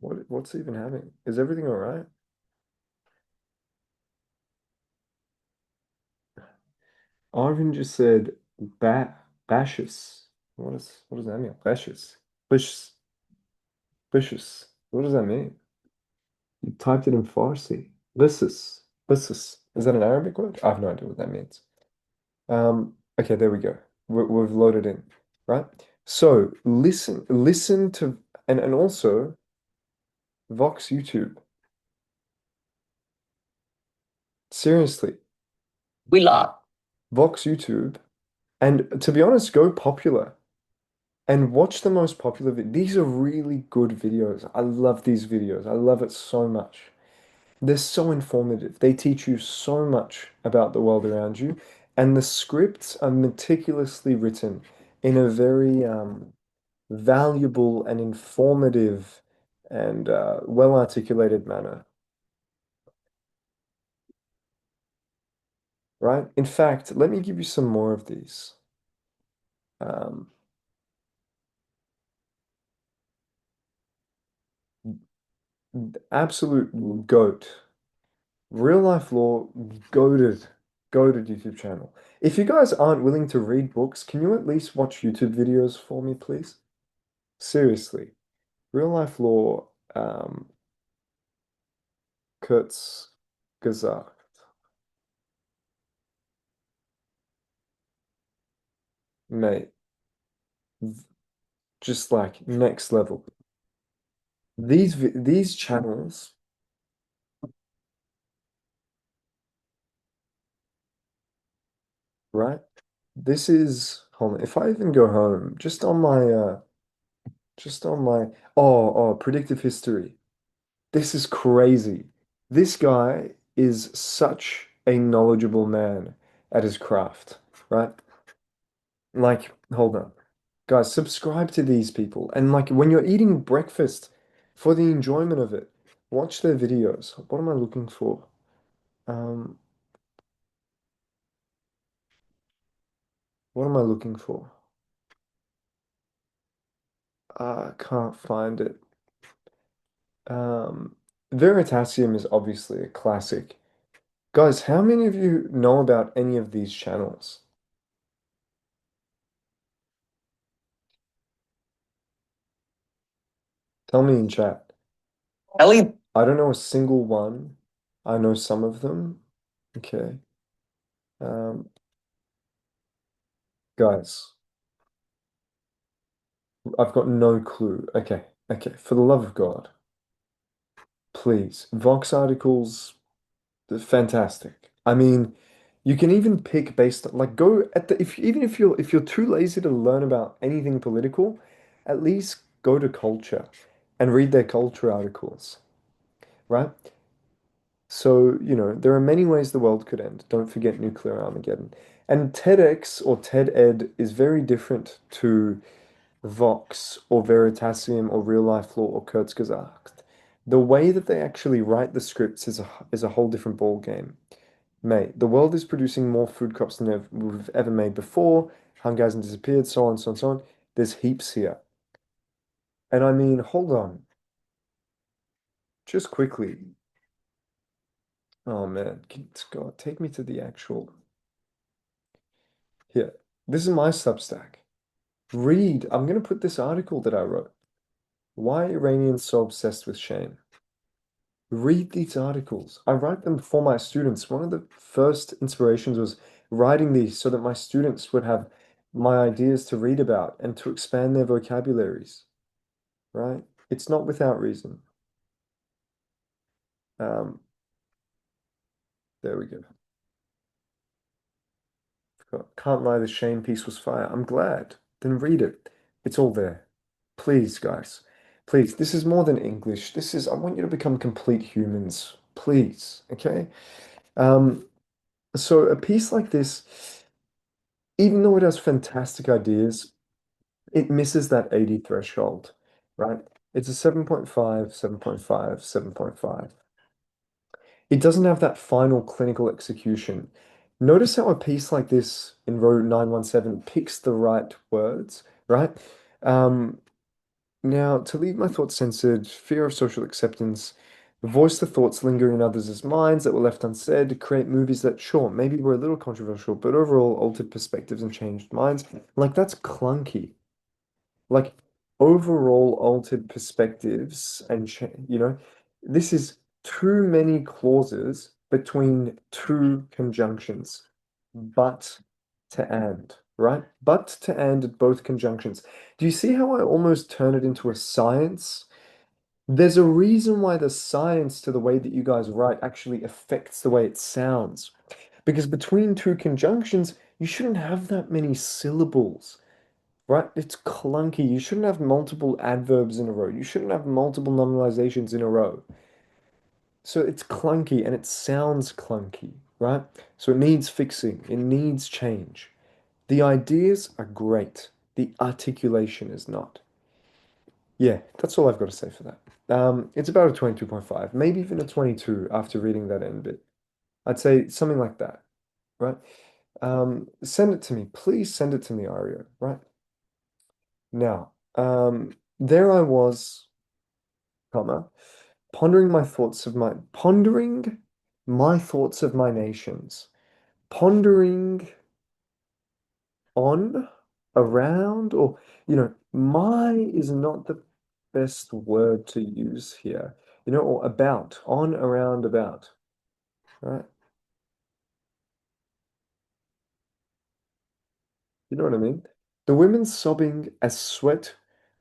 What's even happening? Is everything all right? Arvin just said Bashus. What does that mean? Bashus. Bush Bushus. What does that mean? You typed it in Farsi. Lysis. Lysis. Is that an Arabic word? I have no idea what that means. Okay, there we go. We've loaded in, right? So listen to, and also Vox YouTube. Seriously, We love. Vox YouTube. And to be honest, go popular and watch the most popular These are really good videos. I love these videos. I love it so much. They're so informative. They teach you so much about the world around you, and the scripts are meticulously written in a very valuable and informative and well articulated manner, right? In fact, let me give you some more of these. Absolute goat. Real life law, goated, goated YouTube channel. If you guys aren't willing to read books, can you at least watch YouTube videos for me, please? Seriously. Real life law, Kurtz gesagt. Mate, just like next level. These channels, right? This is hold on. If I even go home, just on my predictive history. This is crazy. This guy is such a knowledgeable man at his craft, right? Like, hold on. Guys, subscribe to these people. And like when you're eating breakfast for the enjoyment of it, watch their videos. What am I looking for? Um, what am I looking for? I can't find it. Um, Veritasium is obviously a classic. Guys, how many of you know about any of these channels? Tell me in chat. Ellie, I don't know a single one. I know some of them. Okay. Um, guys, I've got no clue. Okay. Okay. For the love of God, please. Vox articles, they're fantastic. I mean, you can even pick based on like go at the if even if you're too lazy to learn about anything political, at least go to culture and read their culture articles, right? So, there are many ways the world could end. Don't forget nuclear Armageddon. And TEDx or TED-Ed is very different to Vox or Veritasium or Real Life Law or Kurzgesagt. The way that they actually write the scripts is a whole different ball game. Mate, the world is producing more food crops than we've ever made before. Hunger hasn't disappeared, so on, so on, so on. There's heaps here. And I mean, hold on, just quickly. Oh man, God, take me to the actual. Here, this is my Substack. Read. I'm going to put this article that I wrote. Why Iranians so obsessed with shame? Read these articles. I write them for my students. One of the first inspirations was writing these so that my students would have my ideas to read about and to expand their vocabularies, right? It's not without reason. Um, there we go. Can't lie, the shame piece was fire. I'm glad. Then read it. It's all there. Please, guys. Please, this is more than English. I want you to become complete humans. Please, okay? Um, so a piece like this, even though it has fantastic ideas, it misses that 80 threshold, right? It's a 7.5, 7.5, 7.5. It doesn't have that final clinical execution. Notice how a piece like this in row 917 picks the right words, right? Um, Now, to leave my thoughts censored, fear of social acceptance, voice the thoughts lingering in others' minds that were left unsaid, create movies that, sure, maybe were a little controversial, but overall altered perspectives and changed minds. Like, that's clunky. Like, overall altered perspectives and, this is too many clauses between two conjunctions. But to and, right? But to and at both conjunctions. Do you see how I almost turn it into a science? There's a reason why the science to the way that you guys write actually affects the way it sounds. Because between two conjunctions, you shouldn't have that many syllables, right? It's clunky. You shouldn't have multiple adverbs in a row. You shouldn't have multiple nominalizations in a row. So it's clunky and it sounds clunky, right? So it needs fixing. It needs change. The ideas are great. The articulation is not. Yeah, that's all I've got to say for that. It's about a 22.5, maybe even a 22 after reading that end bit. I'd say something like that, right? Send it to me. Please send it to me, Ario, right? Now, there I was, comma. pondering my thoughts of my nations. Pondering on, around, or my is not the best word to use here. Or about, on, around, about, right? You know what I mean? The women sobbing as sweat.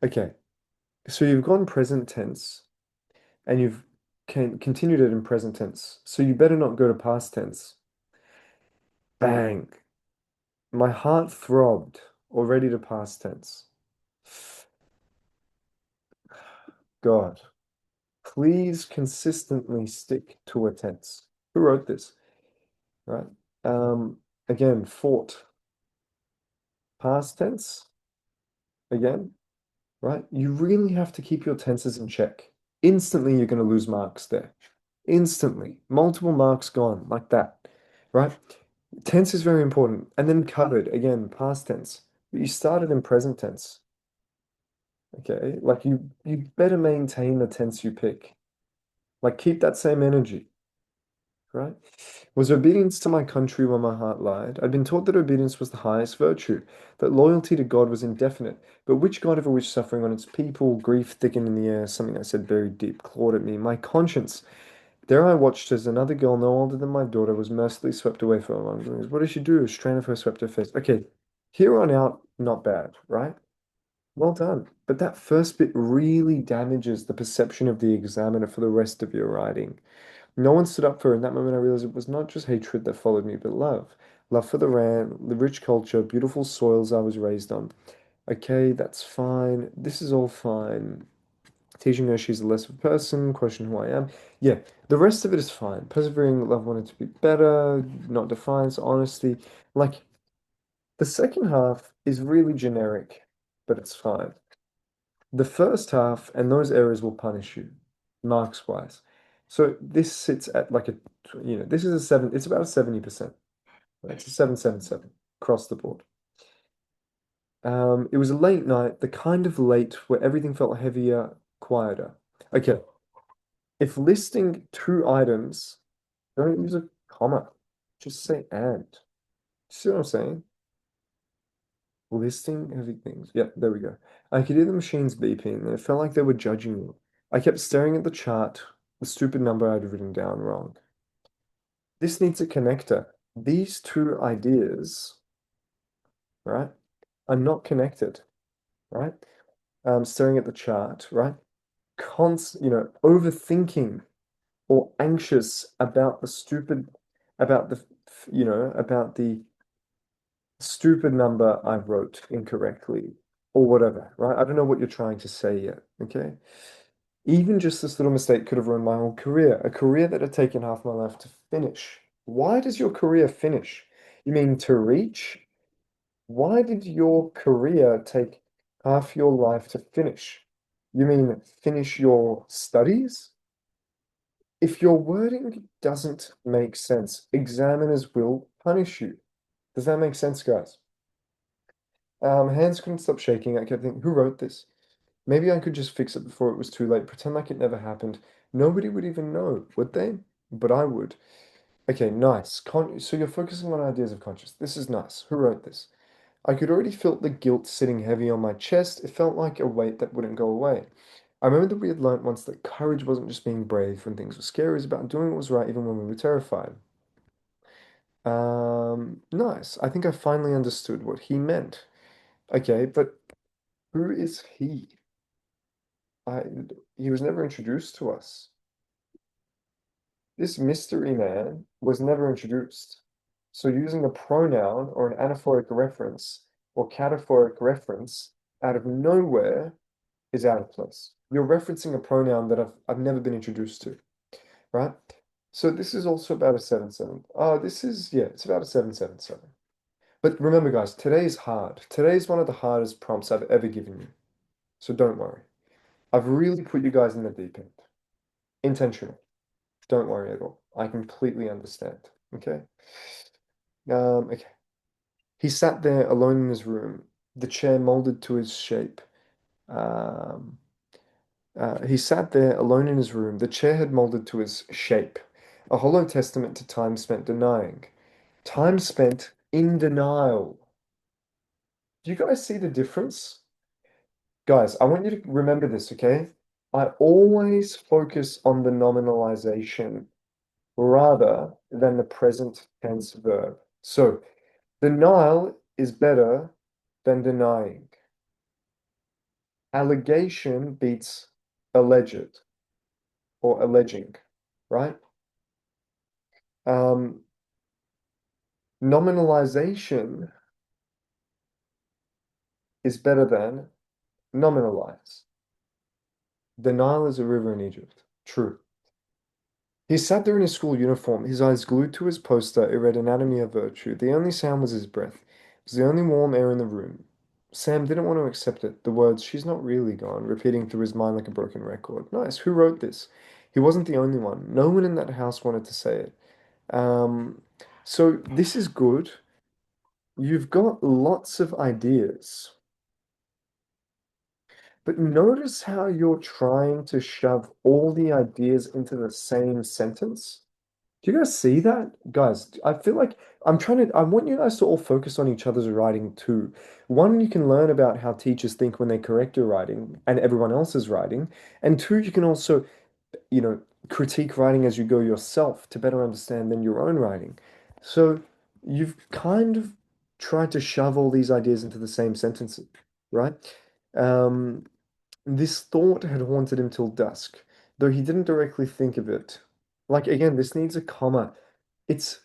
Okay, so you've gone present tense and you've continued it in present tense. So you better not go to past tense. Bang. My heart throbbed already to past tense. God, please consistently stick to a tense. Who wrote this? Right. Again, fought. Past tense. Again, right? You really have to keep your tenses in check. Instantly, you're going to lose marks there. Instantly. Multiple marks gone like that, right? Tense is very important. And then covered, again, past tense. But you started in present tense. Okay, like you better maintain the tense you pick. Like keep that same energy, right? Was obedience to my country when my heart lied. I'd been taught that obedience was the highest virtue, that loyalty to God was indefinite. But which God ever wished suffering on its people, grief thickened in the air, something I said buried deep, clawed at me. My conscience. There I watched as another girl no older than my daughter was mercilessly swept away from her wrongdoings. What did she do? A strain of her swept her face. Okay, here on out, not bad, right? Well done. But that first bit really damages the perception of the examiner for the rest of your writing. No one stood up for her. In that moment, I realized it was not just hatred that followed me, but love. Love for the land, the rich culture, beautiful soils I was raised on. Okay, that's fine. This is all fine. Teaching her she's a lesser person, question who I am. Yeah, the rest of it is fine. Persevering, love wanted to be better, not defiance, honesty. Like, the second half is really generic, but it's fine. The first half and those areas will punish you, marks wise. So this sits at like this is a seven, it's about a 70%. Right? It's a 777 across the board. It was a late night, the kind of late where everything felt heavier, quieter. Okay, if listing two items, don't use a comma. Just say and. See what I'm saying? Listing heavy things. Yep, there we go. I could hear the machines beeping, and it felt like they were judging me. I kept staring at the chart, the stupid number I'd written down wrong. This needs a connector. These two ideas, right, are not connected, right? Staring at the chart, right? Overthinking or anxious about the stupid, about the, about the stupid number I wrote incorrectly or whatever, right? I don't know what you're trying to say yet, okay? Even just this little mistake could have ruined my whole career, a career that had taken half my life to finish. Why does your career finish? You mean to reach? Why did your career take half your life to finish? You mean finish your studies? If your wording doesn't make sense, examiners will punish you. Does that make sense, guys? Hands couldn't stop shaking. I kept thinking, who wrote this? Maybe I could just fix it before it was too late, pretend like it never happened. Nobody would even know, would they? But I would. Okay, nice. So you're focusing on ideas of conscience. This is nice. Who wrote this? I could already feel the guilt sitting heavy on my chest. It felt like a weight that wouldn't go away. I remember that we had learnt once that courage wasn't just being brave when things were scary, it was about doing what was right even when we were terrified. Nice. I think I finally understood what he meant. Okay, but who is he? I he was never introduced to us. This mystery man was never introduced. So using a pronoun or an anaphoric reference or cataphoric reference out of nowhere is out of place. You're referencing a pronoun that I've never been introduced to, right? So this is also about a 7-7. Oh, this is yeah, it's about a 7-7-7. But remember, guys, today is hard. Today is one of the hardest prompts I've ever given you. So don't worry. I've really put you guys in the deep end. Intentional. Don't worry at all. I completely understand. Okay. Okay. He sat there alone in his room, the chair molded to his shape. Um, He sat there alone in his room. The chair had molded to his shape, a hollow testament to time spent denying. Time spent in denial. Do you guys see the difference? Guys, I want you to remember this, okay? I always focus on the nominalization rather than the present tense verb. So, denial is better than denying. Allegation beats alleged or alleging, right? Um, Nominalization is better than nominalize. The Nile is a river in Egypt. True. He sat there in his school uniform, his eyes glued to his poster. It read Anatomy of Virtue. The only sound was his breath. It was the only warm air in the room. Sam didn't want to accept it. The words, she's not really gone, repeating through his mind like a broken record. Nice. Who wrote this? He wasn't the only one. No one in that house wanted to say it. Um, so this is good. You've got lots of ideas. But notice how you're trying to shove all the ideas into the same sentence. Do you guys see that? Guys, I feel like I want you guys to all focus on each other's writing too. One, you can learn about how teachers think when they correct your writing and everyone else's writing. And two, you can also, you know, critique writing as you go yourself to better understand than your own writing. So you've kind of tried to shove all these ideas into the same sentences, right? Um, this thought had haunted him till dusk, though he didn't directly think of it. Like again, this needs a comma. It's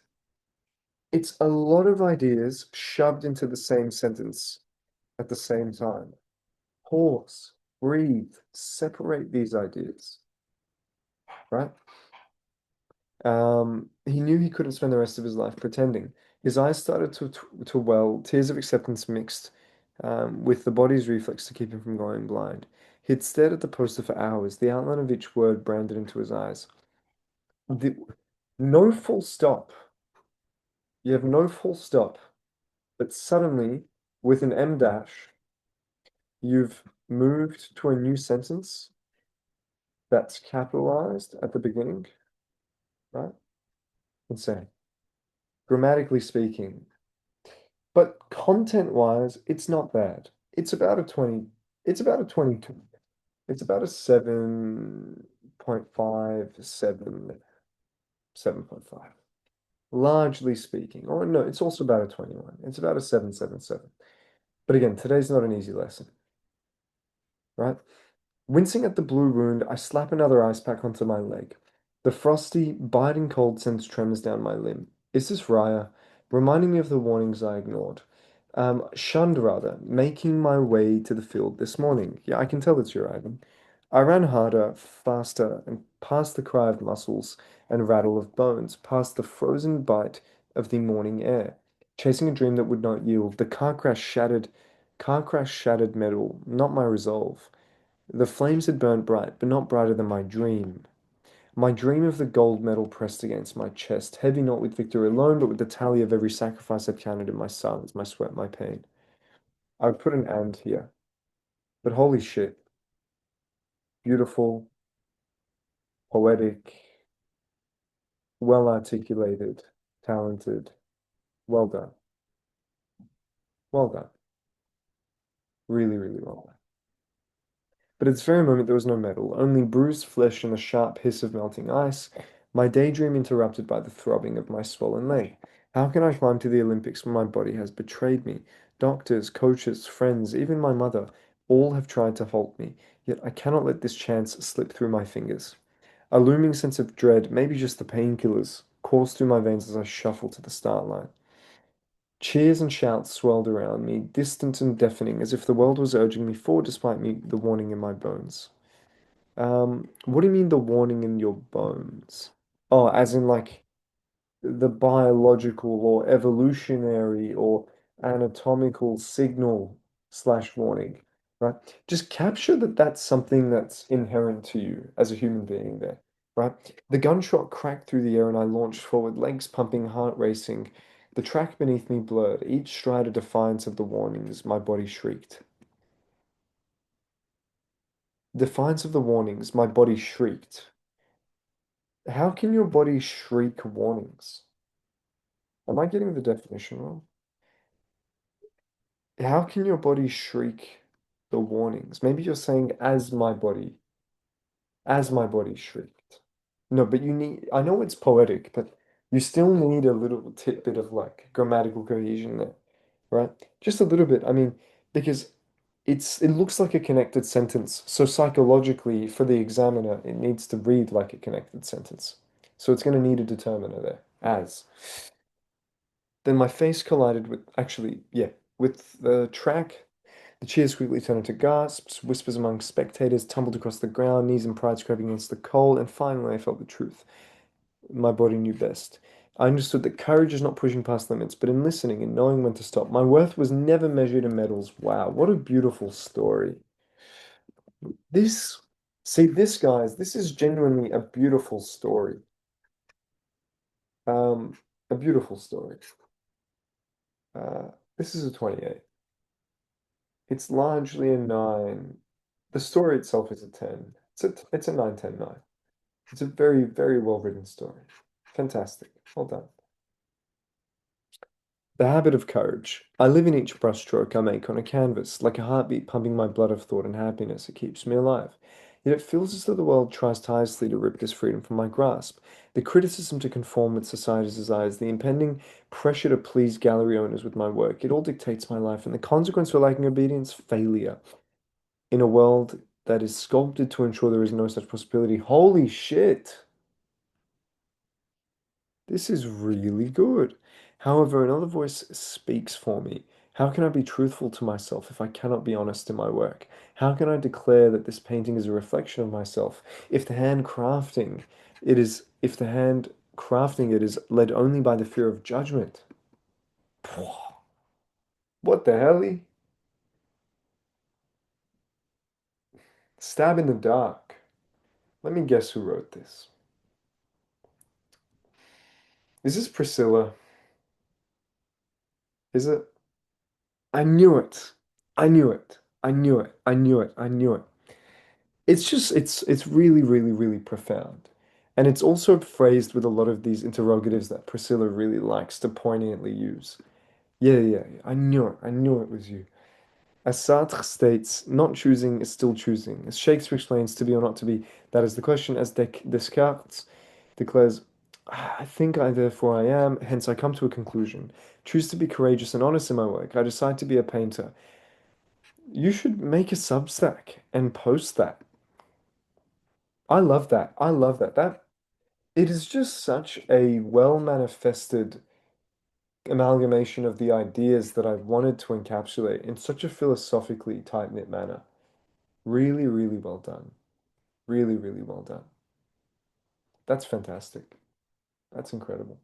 it's a lot of ideas shoved into the same sentence at the same time. Pause, breathe, separate these ideas, right? He knew he couldn't spend the rest of his life pretending. His eyes started to well, tears of acceptance mixed with the body's reflex to keep him from going blind. He had stared at the poster for hours, the outline of each word branded into his eyes. The, no full stop. You have no full stop, but suddenly, with an M dash, you've moved to a new sentence that's capitalized at the beginning, right? Insane. Grammatically speaking, but content-wise, it's not bad. It's about a 20, it's about a 22. It's about a 7.5, 7.5. Largely speaking. Or no, it's also about a 21. It's about a 7.77. But again, today's not an easy lesson, right? Wincing at the blue wound, I slap another ice pack onto my leg. The frosty, biting cold sends tremors down my limb. Is this Raya? Reminding me of the warnings I ignored. Shunned rather, making my way to the field this morning. Yeah, I can tell it's your item. I ran harder, faster, and past the cry of muscles and rattle of bones, past the frozen bite of the morning air, chasing a dream that would not yield. Car crash shattered metal, not my resolve. The flames had burned bright, but not brighter than my dream. My dream of the gold medal pressed against my chest, heavy not with victory alone, but with the tally of every sacrifice I'd counted in my silence, my sweat, my pain. I would put an and here. But holy shit. Beautiful, poetic, well articulated, talented. Well done. Well done. Really, really well done. But at this very moment there was no metal, only bruised flesh and the sharp hiss of melting ice, my daydream interrupted by the throbbing of my swollen leg. How can I climb to the Olympics when my body has betrayed me? Doctors, coaches, friends, even my mother, all have tried to halt me, yet I cannot let this chance slip through my fingers. A looming sense of dread, maybe just the painkillers, coursed through my veins as I shuffled to the start line. Cheers and shouts swelled around me, distant and deafening, as if the world was urging me forward despite me, the warning in my bones. What do you mean the warning in your bones? Oh, as in like the biological or evolutionary or anatomical signal slash warning, right? Just capture that that's something that's inherent to you as a human being there, right? The gunshot cracked through the air and I launched forward, legs pumping, heart racing. The track beneath me blurred, each stride a defiance of the warnings my body shrieked. Defiance of the warnings, my body shrieked. How can your body shriek warnings? Am I getting the definition wrong? How can your body shriek the warnings? Maybe you're saying as my body shrieked. No, but you need, I know it's poetic, but you still need a little tidbit of like grammatical cohesion there, right? Just a little bit. I mean, because it looks like a connected sentence. So psychologically, for the examiner, it needs to read like a connected sentence. So it's going to need a determiner there, as. Then my face collided with, actually, yeah, with the track. The cheers quickly turned into gasps, whispers among spectators tumbled across the ground, knees and pride scraping against the coal, and finally I felt the truth. My body knew best. I understood that courage is not pushing past limits, but in listening and knowing when to stop. My worth was never measured in medals. Wow, what a beautiful story. This, see, this, guys, this is genuinely a beautiful story. Um, a beautiful story. Uh, this is a 28. It's largely a 9. The story itself is a 10. It's a 9, 10, 9. It's a very, very well written story. Fantastic. Well done. The habit of courage. I live in each brushstroke I make on a canvas, like a heartbeat pumping my blood of thought and happiness. It keeps me alive. Yet it feels as though the world tries tirelessly to rip this freedom from my grasp. The criticism to conform with society's desires, the impending pressure to please gallery owners with my work, it all dictates my life, and the consequence for lacking obedience, failure. In a world that is sculpted to ensure there is no such possibility. Holy shit! This is really good. However, another voice speaks for me. How can I be truthful to myself if I cannot be honest in my work? How can I declare that this painting is a reflection of myself if the hand crafting it is led only by the fear of judgment? What the hell? Stab in the dark. Let me guess who wrote this. Is this Priscilla? Is it? I knew it. I knew it. I knew it. I knew it. I knew it. It's just it's really, really, really profound. And it's also phrased with a lot of these interrogatives that Priscilla really likes to poignantly use. Yeah, yeah, yeah. I knew it. I knew it was you. As Sartre states, not choosing is still choosing. As Shakespeare explains, to be or not to be, that is the question. As Descartes declares, I think I therefore I am, hence I come to a conclusion. Choose to be courageous and honest in my work. I decide to be a painter. You should make a Substack and post that. I love that. I love that. That it is just such a well manifested amalgamation of the ideas that I wanted to encapsulate in such a philosophically tight-knit manner. Really, really well done. Really, really well done. That's fantastic. That's incredible.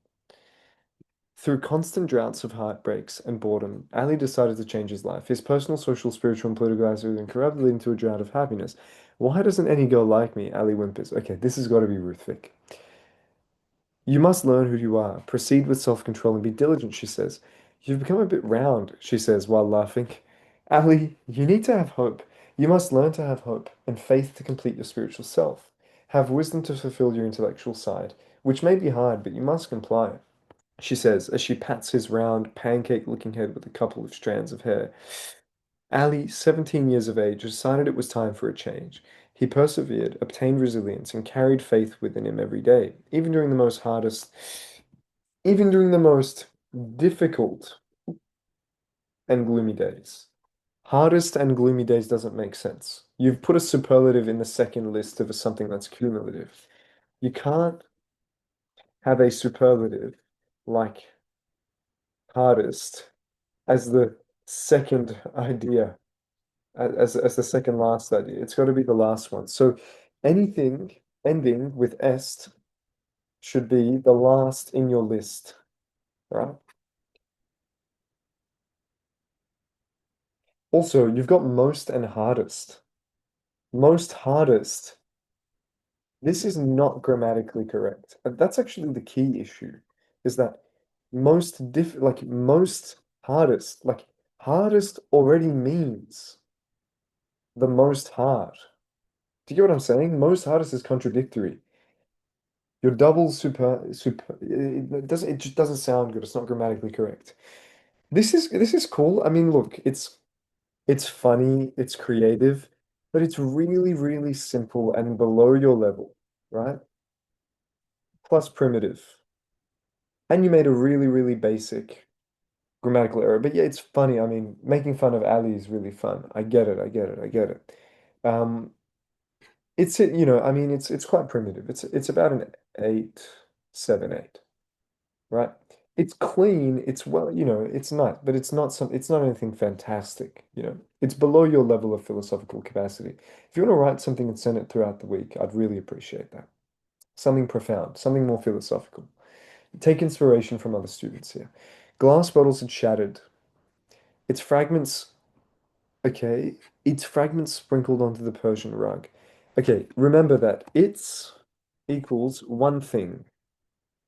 Through constant droughts of heartbreaks and boredom, Ali decided to change his life. His personal, social, spiritual, and political lives were corrupted, leading to a drought of happiness. Why doesn't any girl like me? Ali whimpers. Okay, this has got to be Ruth Vick. You must learn who you are. Proceed with self-control and be diligent, she says. You've become a bit round, she says while laughing. Ali, you need to have hope. You must learn to have hope and faith to complete your spiritual self. Have wisdom to fulfill your intellectual side, which may be hard, but you must comply, she says as she pats his round, pancake-looking head with a couple of strands of hair. Ali, 17 years of age, decided it was time for a change. He persevered, obtained resilience, and carried faith within him every day, even during the most difficult and gloomy days. Hardest and gloomy days doesn't make sense. You've put a superlative in the second list of something that's cumulative. You can't have a superlative like hardest as the second idea, as the second last idea. It's got to be the last one. So anything ending with est should be the last in your list, right? Also, you've got most and hardest. Most hardest. This is not grammatically correct. That's actually the key issue, is that most hardest, hardest already means the most hard. Do you get what I'm saying? Most artists is contradictory. Your double super it doesn't it just doesn't sound good. It's not grammatically correct. This is cool. I mean, look, it's funny, it's creative, but it's really, really simple and below your level, right? Plus primitive. And you made a really, really basic grammatical error. But yeah, it's funny. I mean, making fun of Ali is really fun. I get it, I get it, I get it. Um, I mean, it's quite primitive. It's about an 8, 7, 8, right? It's clean, it's well, it's nice, but it's not anything fantastic. It's below your level of philosophical capacity. If you want to write something and send it throughout the week, I'd really appreciate that. Something profound, something more philosophical. Take inspiration from other students here. Glass bottles had shattered. Its fragments, okay, its fragments sprinkled onto the Persian rug. Okay, remember that it's equals one thing,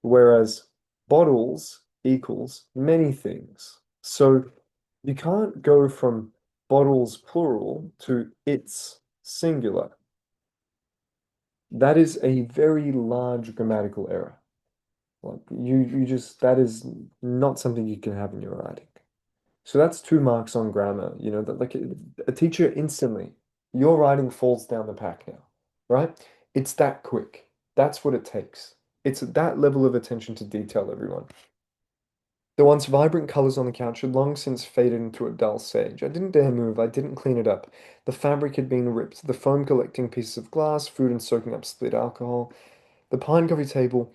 whereas bottles equals many things. So you can't go from bottles plural to its singular. That is a very large grammatical error. Like you just that is not something you can have in your writing. So that's 2 marks on grammar. That like a teacher instantly, your writing falls down the pack now, right? It's that quick. That's what it takes. It's that level of attention to detail, everyone. The once vibrant colors on the couch had long since faded into a dull sage. I didn't dare move. I didn't clean it up. The fabric had been ripped, the foam collecting pieces of glass, food and soaking up split alcohol. The pine coffee table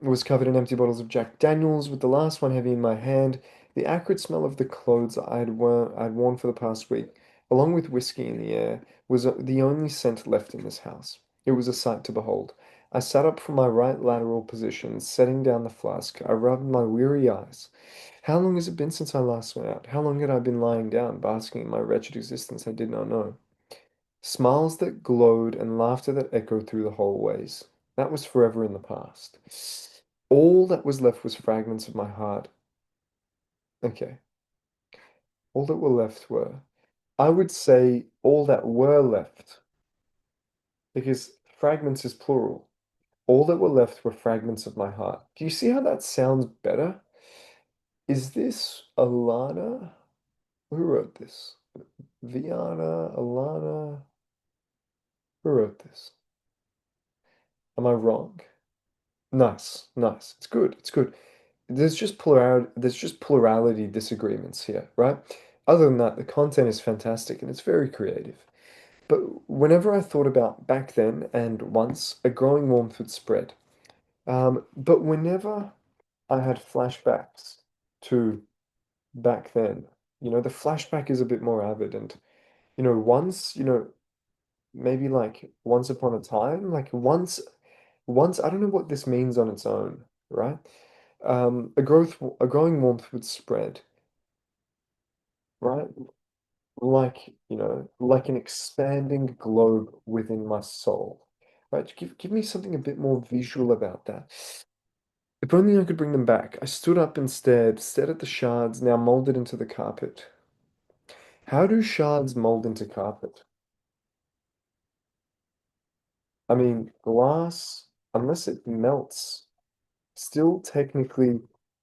was covered in empty bottles of Jack Daniels, with the last one heavy in my hand. The acrid smell of the clothes I'd worn for the past week, along with whiskey in the air, was the only scent left in this house. It was a sight to behold. I sat up from my right lateral position, setting down the flask. I rubbed my weary eyes. How long has it been since I last went out? How long had I been lying down, basking in my wretched existence I did not know? Smiles that glowed and laughter that echoed through the hallways. That was forever in the past. All that was left was fragments of my heart. Okay. All that were left were. I would say all that were left, because fragments is plural. All that were left were fragments of my heart. Do you see how that sounds better? Is this Alana? Who wrote this? Viana, Alana? Who wrote this? Am I wrong? Nice, nice. It's good. It's good. There's just plurality disagreements here, right? Other than that, the content is fantastic and it's very creative. But whenever I thought about back then and once, a growing warmth would spread. But whenever I had flashbacks to back then, the flashback is a bit more avid and, once, maybe like once upon a time, like once, I don't know what this means on its own, right? A growing warmth would spread, right? Like an expanding globe within my soul, right? Give me something a bit more visual about that. If only I could bring them back. I stood up and stared at the shards now molded into the carpet. How do shards mold into carpet? I mean, glass, unless it melts, still technically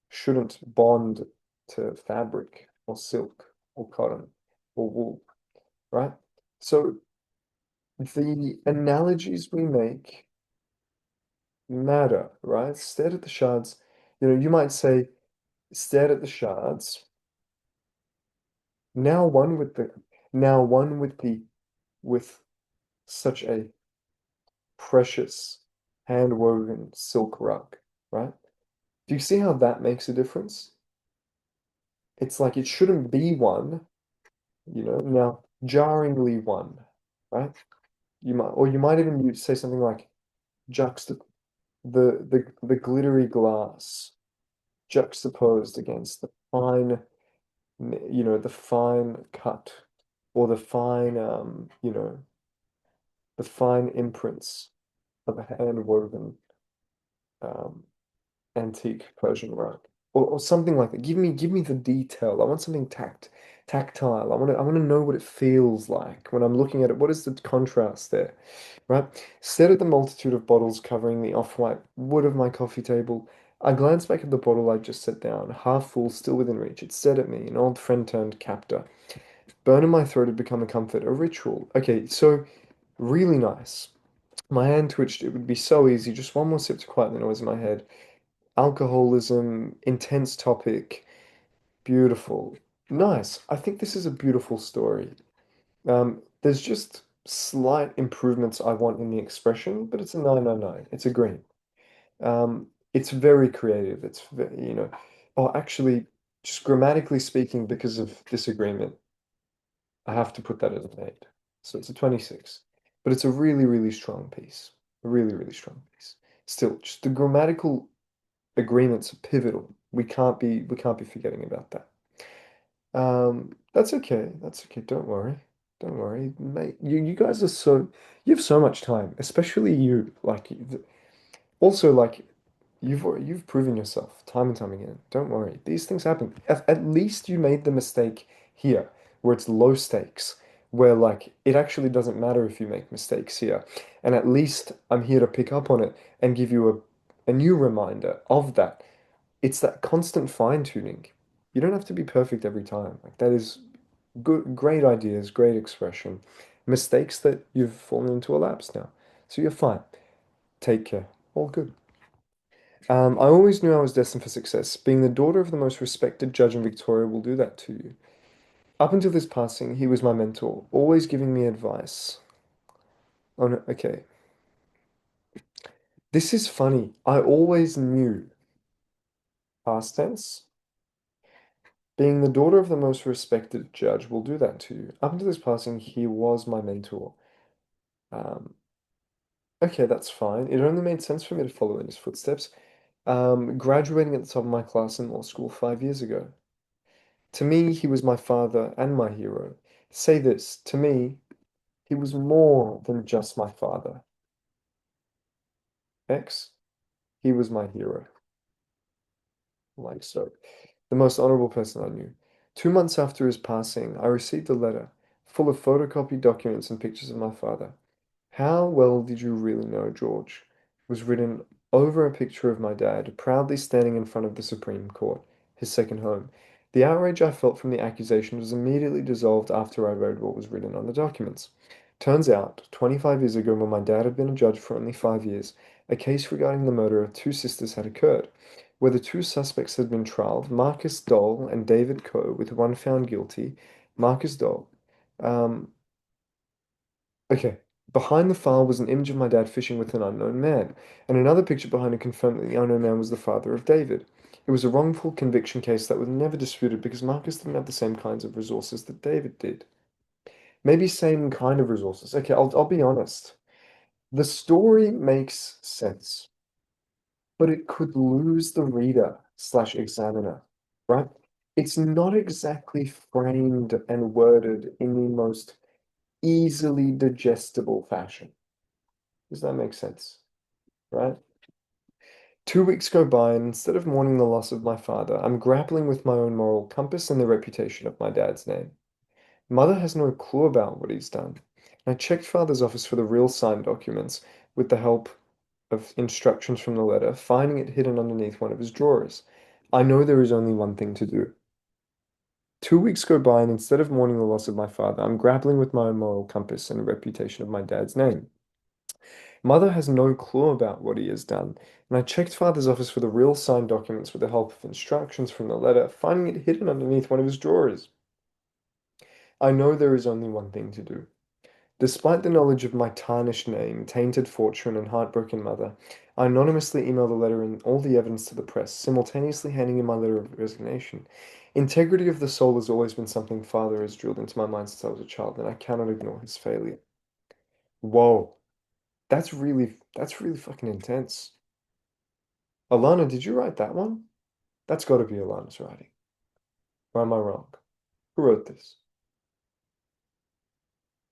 shouldn't bond to fabric or silk or cotton or wool, right? So the analogies we make matter, right? Stared at the shards, you might say, stared at the shards, now one with the, now one with such a precious hand-woven silk rug, right? Do you see how that makes a difference? It's like it shouldn't be one, now jarringly one, right? You might even say something like juxta the glittery glass juxtaposed against the fine, the fine cut or the fine imprints of a hand-woven um, antique Persian rug. or something like that. Give me the detail. I want something tactile. I want to know what it feels like when I'm looking at it. What is the contrast there, right? Stared at the multitude of bottles covering the off-white wood of my coffee table. I glanced back at the bottle I'd just set down, half full, still within reach. It stared at me, an old friend turned captor. Burn in my throat had become a comfort, a ritual. Okay, so really nice. My hand twitched. It would be so easy. Just one more sip to quiet the noise in my head. Alcoholism, intense topic, beautiful. Nice. I think this is a beautiful story. There's just slight improvements I want in the expression, but it's a 999. It's a green. It's very creative. Oh, actually, just grammatically speaking, because of disagreement, I have to put that as an 8. So it's a 26. But it's a really, really strong piece. A really, really strong piece. Still, just the grammatical agreements are pivotal. We can't be forgetting about that. That's okay. That's okay. Don't worry. Don't worry, mate. You guys are you have so much time, especially you. Also like you've proven yourself time and time again. Don't worry. These things happen. At least you made the mistake here, where it's low stakes, where like it actually doesn't matter if you make mistakes here. And at least I'm here to pick up on it and give you a new reminder of that. It's that constant fine-tuning. You don't have to be perfect every time. Like that is good, great ideas, great expression. Mistakes that you've fallen into a lapse now. So you're fine. Take care. All good. I always knew I was destined for success. Being the daughter of the most respected judge in Victoria will do that to you. Up until his passing, he was my mentor, always giving me advice. Oh no, okay. This is funny. I always knew. Past tense. Being the daughter of the most respected judge will do that to you. Up until his passing, he was my mentor. Um, okay, that's fine. It only made sense for me to follow in his footsteps. Graduating at the top of my class in law school 5 years ago. To me, he was my father and my hero. Say this, to me, he was more than just my father. X, he was my hero. Like so. The most honorable person I knew. 2 months after his passing, I received a letter full of photocopied documents and pictures of my father. How well did you really know George? Was written over a picture of my dad, proudly standing in front of the Supreme Court, his second home. The outrage I felt from the accusation was immediately dissolved after I read what was written on the documents. Turns out, 25 years ago, when my dad had been a judge for only 5 years, a case regarding the murder of two sisters had occurred, where the two suspects had been trialed, Marcus Dole and David Coe, with one found guilty. Marcus Dole. Um, Okay. Behind the file was an image of my dad fishing with an unknown man, and another picture behind it confirmed that the unknown man was the father of David. It was a wrongful conviction case that was never disputed because Marcus didn't have the same kinds of resources that David did. Maybe same kind of resources. Okay, I'll be honest. The story makes sense, but it could lose the reader slash examiner, right? It's not exactly framed and worded in the most easily digestible fashion. Does that make sense? Right? 2 weeks go by, and instead of mourning the loss of my father, I'm grappling with my own moral compass and the reputation of my dad's name. Mother has no clue about what he's done. I checked father's office for the real signed documents with the help of instructions from the letter, finding it hidden underneath one of his drawers. I know there is only one thing to do. 2 weeks go by, and instead of mourning the loss of my father, I'm grappling with my own moral compass and the reputation of my dad's name. Mother has no clue about what he has done, and I checked father's office for the real signed documents with the help of instructions from the letter, finding it hidden underneath one of his drawers. I know there is only one thing to do. Despite the knowledge of my tarnished name, tainted fortune, and heartbroken mother, I anonymously emailed the letter and all the evidence to the press, simultaneously handing in my letter of resignation. Integrity of the soul has always been something father has drilled into my mind since I was a child, and I cannot ignore his failure. Whoa, that's really fucking intense. Alana, did you write that one? That's got to be Alana's writing. Or am I wrong? Who wrote this?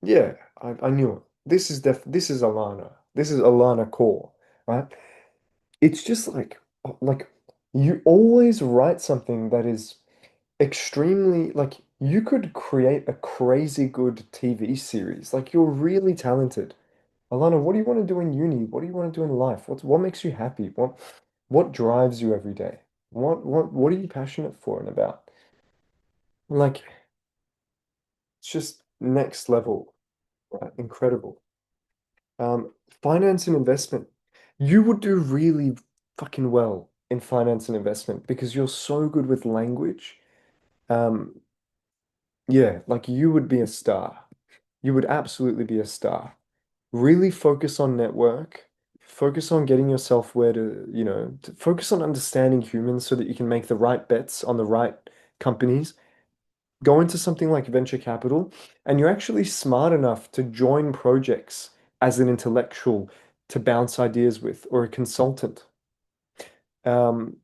Yeah, I knew it. This is Alana. This is Alana Core, right? It's just like You always write something that is extremely like you could create a crazy good TV series. Like you're really talented. Alana, what do you want to do in uni? What do you want to do in life? What makes you happy? What drives you every day? What are you passionate for and about? Like it's just next level, right? Incredible. Finance and investment. You would do really fucking well in finance and investment because you're so good with language. Um, yeah, like you would be a star. You would absolutely be a star. Really focus on network. Focus on getting yourself where to focus on understanding humans so that you can make the right bets on the right companies. Go into something like venture capital, and you're actually smart enough to join projects as an intellectual to bounce ideas with or a consultant. Um,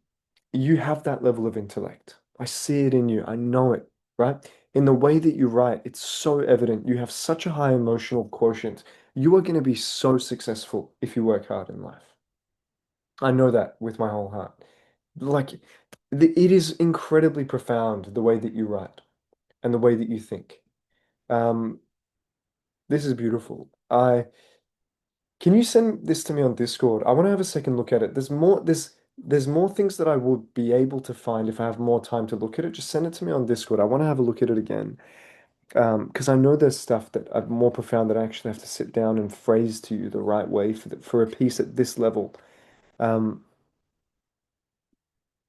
you have that level of intellect. I see it in you. I know it, right? In the way that you write, it's so evident. You have such a high emotional quotient. You are going to be so successful if you work hard in life. I know that with my whole heart. Like, it is incredibly profound the way that you write and the way that you think. Um, this is beautiful. Can you send this to me on Discord? I want to have a second look at it. There's more things that I would be able to find if I have more time to look at it. Just send it to me on Discord. I want to have a look at it again. Because I know there's stuff that are more profound that I actually have to sit down and phrase to you the right way for a piece at this level. Um,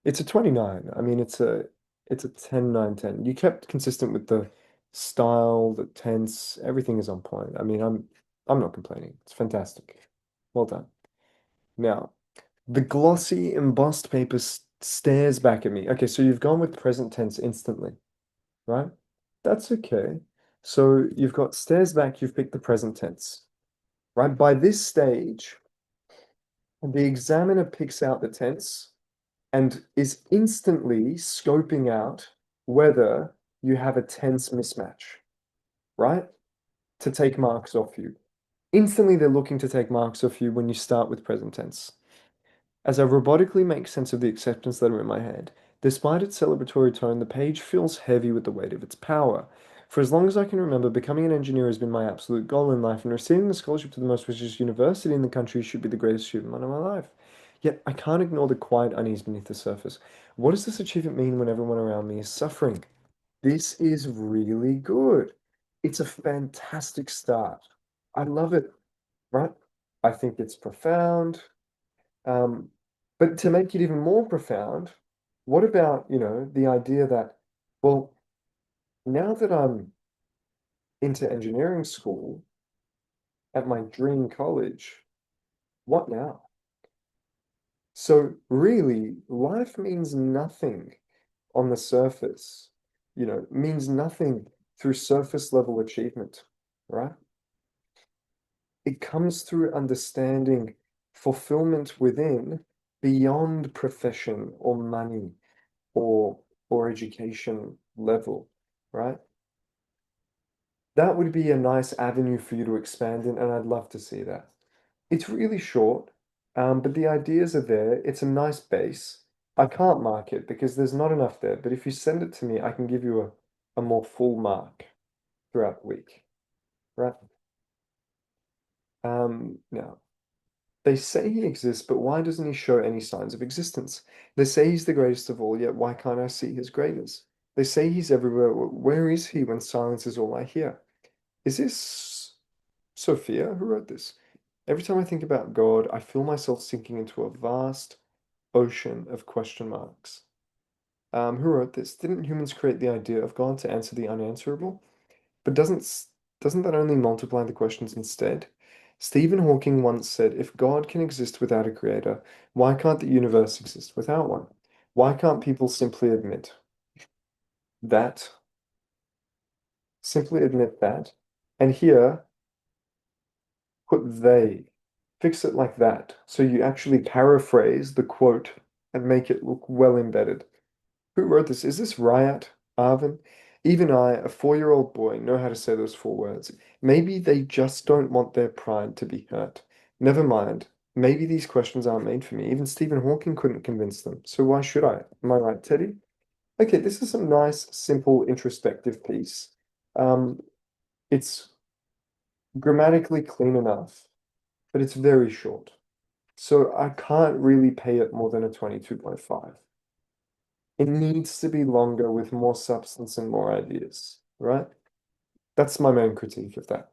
it's a 29. I mean, it's a 10, 9, 10. You kept consistent with the style, the tense, everything is on point. I mean, I'm not complaining. It's fantastic. Well done. Now, the glossy embossed paper stares back at me. Okay, so you've gone with present tense instantly, right? That's okay. So you've got stares back, you've picked the present tense, right? By this stage, the examiner picks out the tense and is instantly scoping out whether you have a tense mismatch, right? To take marks off you. Instantly, they're looking to take marks off you when you start with present tense. As I robotically make sense of the acceptance letter in my hand, despite its celebratory tone, the page feels heavy with the weight of its power. For as long as I can remember, becoming an engineer has been my absolute goal in life, and receiving a scholarship to the most prestigious university in the country should be the greatest achievement of my life. Yet I can't ignore the quiet unease beneath the surface. What does this achievement mean when everyone around me is suffering? This is really good. It's a fantastic start. I love it, right? I think it's profound. Um, but to make it even more profound, what about, the idea that, well, now that I'm into engineering school at my dream college, what now? So really, life means nothing on the surface, means nothing through surface level achievement, right? It comes through understanding fulfillment within beyond profession or money or education level, right? That would be a nice avenue for you to expand in, and I'd love to see that. It's really short, but the ideas are there. It's a nice base. I can't mark it because there's not enough there, but if you send it to me, I can give you a more full mark throughout the week, right? Now, they say he exists, but why doesn't he show any signs of existence? They say he's the greatest of all, yet why can't I see his greatness? They say he's everywhere. Where is he when silence is all I hear? Is this Sophia who wrote this? Every time I think about God, I feel myself sinking into a vast ocean of question marks. Who wrote this? Didn't humans create the idea of God to answer the unanswerable? But doesn't that only multiply the questions instead? Stephen Hawking once said, if God can exist without a creator, why can't the universe exist without one? Why can't people that, simply admit that, and here put they, fix it like that, so you actually paraphrase the quote and make it look well embedded. Who wrote this? Is this Ryat Arvin? Even I, a 4-year-old boy, know how to say those 4 words. Maybe they just don't want their pride to be hurt. Never mind. Maybe these questions aren't made for me. Even Stephen Hawking couldn't convince them. So why should I? Am I right, Teddy? Okay, this is a nice, simple, introspective piece. Um, it's grammatically clean enough, but it's very short. So I can't really pay it more than a 22.5. It needs to be longer with more substance and more ideas, right? That's my main critique of that.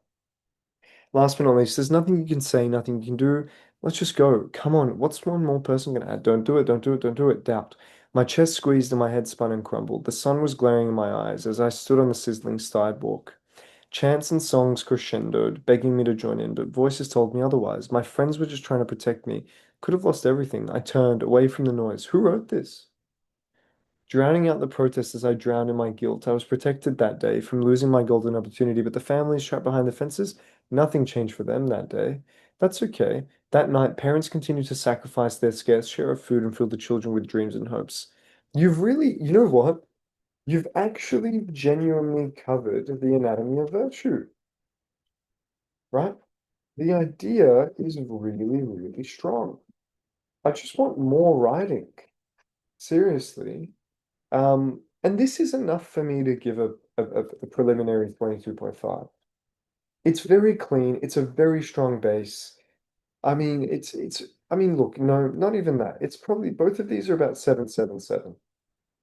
Last but not least, there's nothing you can say, nothing you can do. Let's just go. Come on, what's one more person gonna add? Don't do it, don't do it, don't do it. Doubt. My chest squeezed and my head spun and crumbled. The sun was glaring in my eyes as I stood on the sizzling sidewalk. Chants and songs crescendoed, begging me to join in, but voices told me otherwise. My friends were just trying to protect me. Could have lost everything. I turned away from the noise. Who wrote this? Drowning out the protest as I drowned in my guilt. I was protected that day from losing my golden opportunity, but the families trapped behind the fences, nothing changed for them that day. That's okay. That night, parents continued to sacrifice their scarce share of food and fill the children with dreams and hopes. You've really, you know what? You've actually genuinely covered the anatomy of virtue, right? The idea is really, really strong. I just want more writing. Seriously. And this is enough for me to give a preliminary 22.5. It's very clean. It's a very strong base. I mean, I mean, look, no, not even that. It's probably both of these are about 777,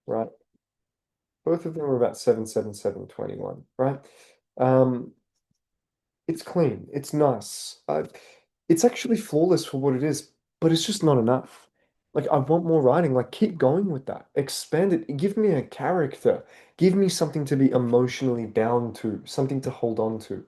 right? Both of them are about 77721, right? Um, it's clean. It's nice. It's actually flawless for what it is, but it's just not enough. Like, I want more writing. Like, keep going with that. Expand it. Give me a character. Give me something to be emotionally bound to, something to hold on to.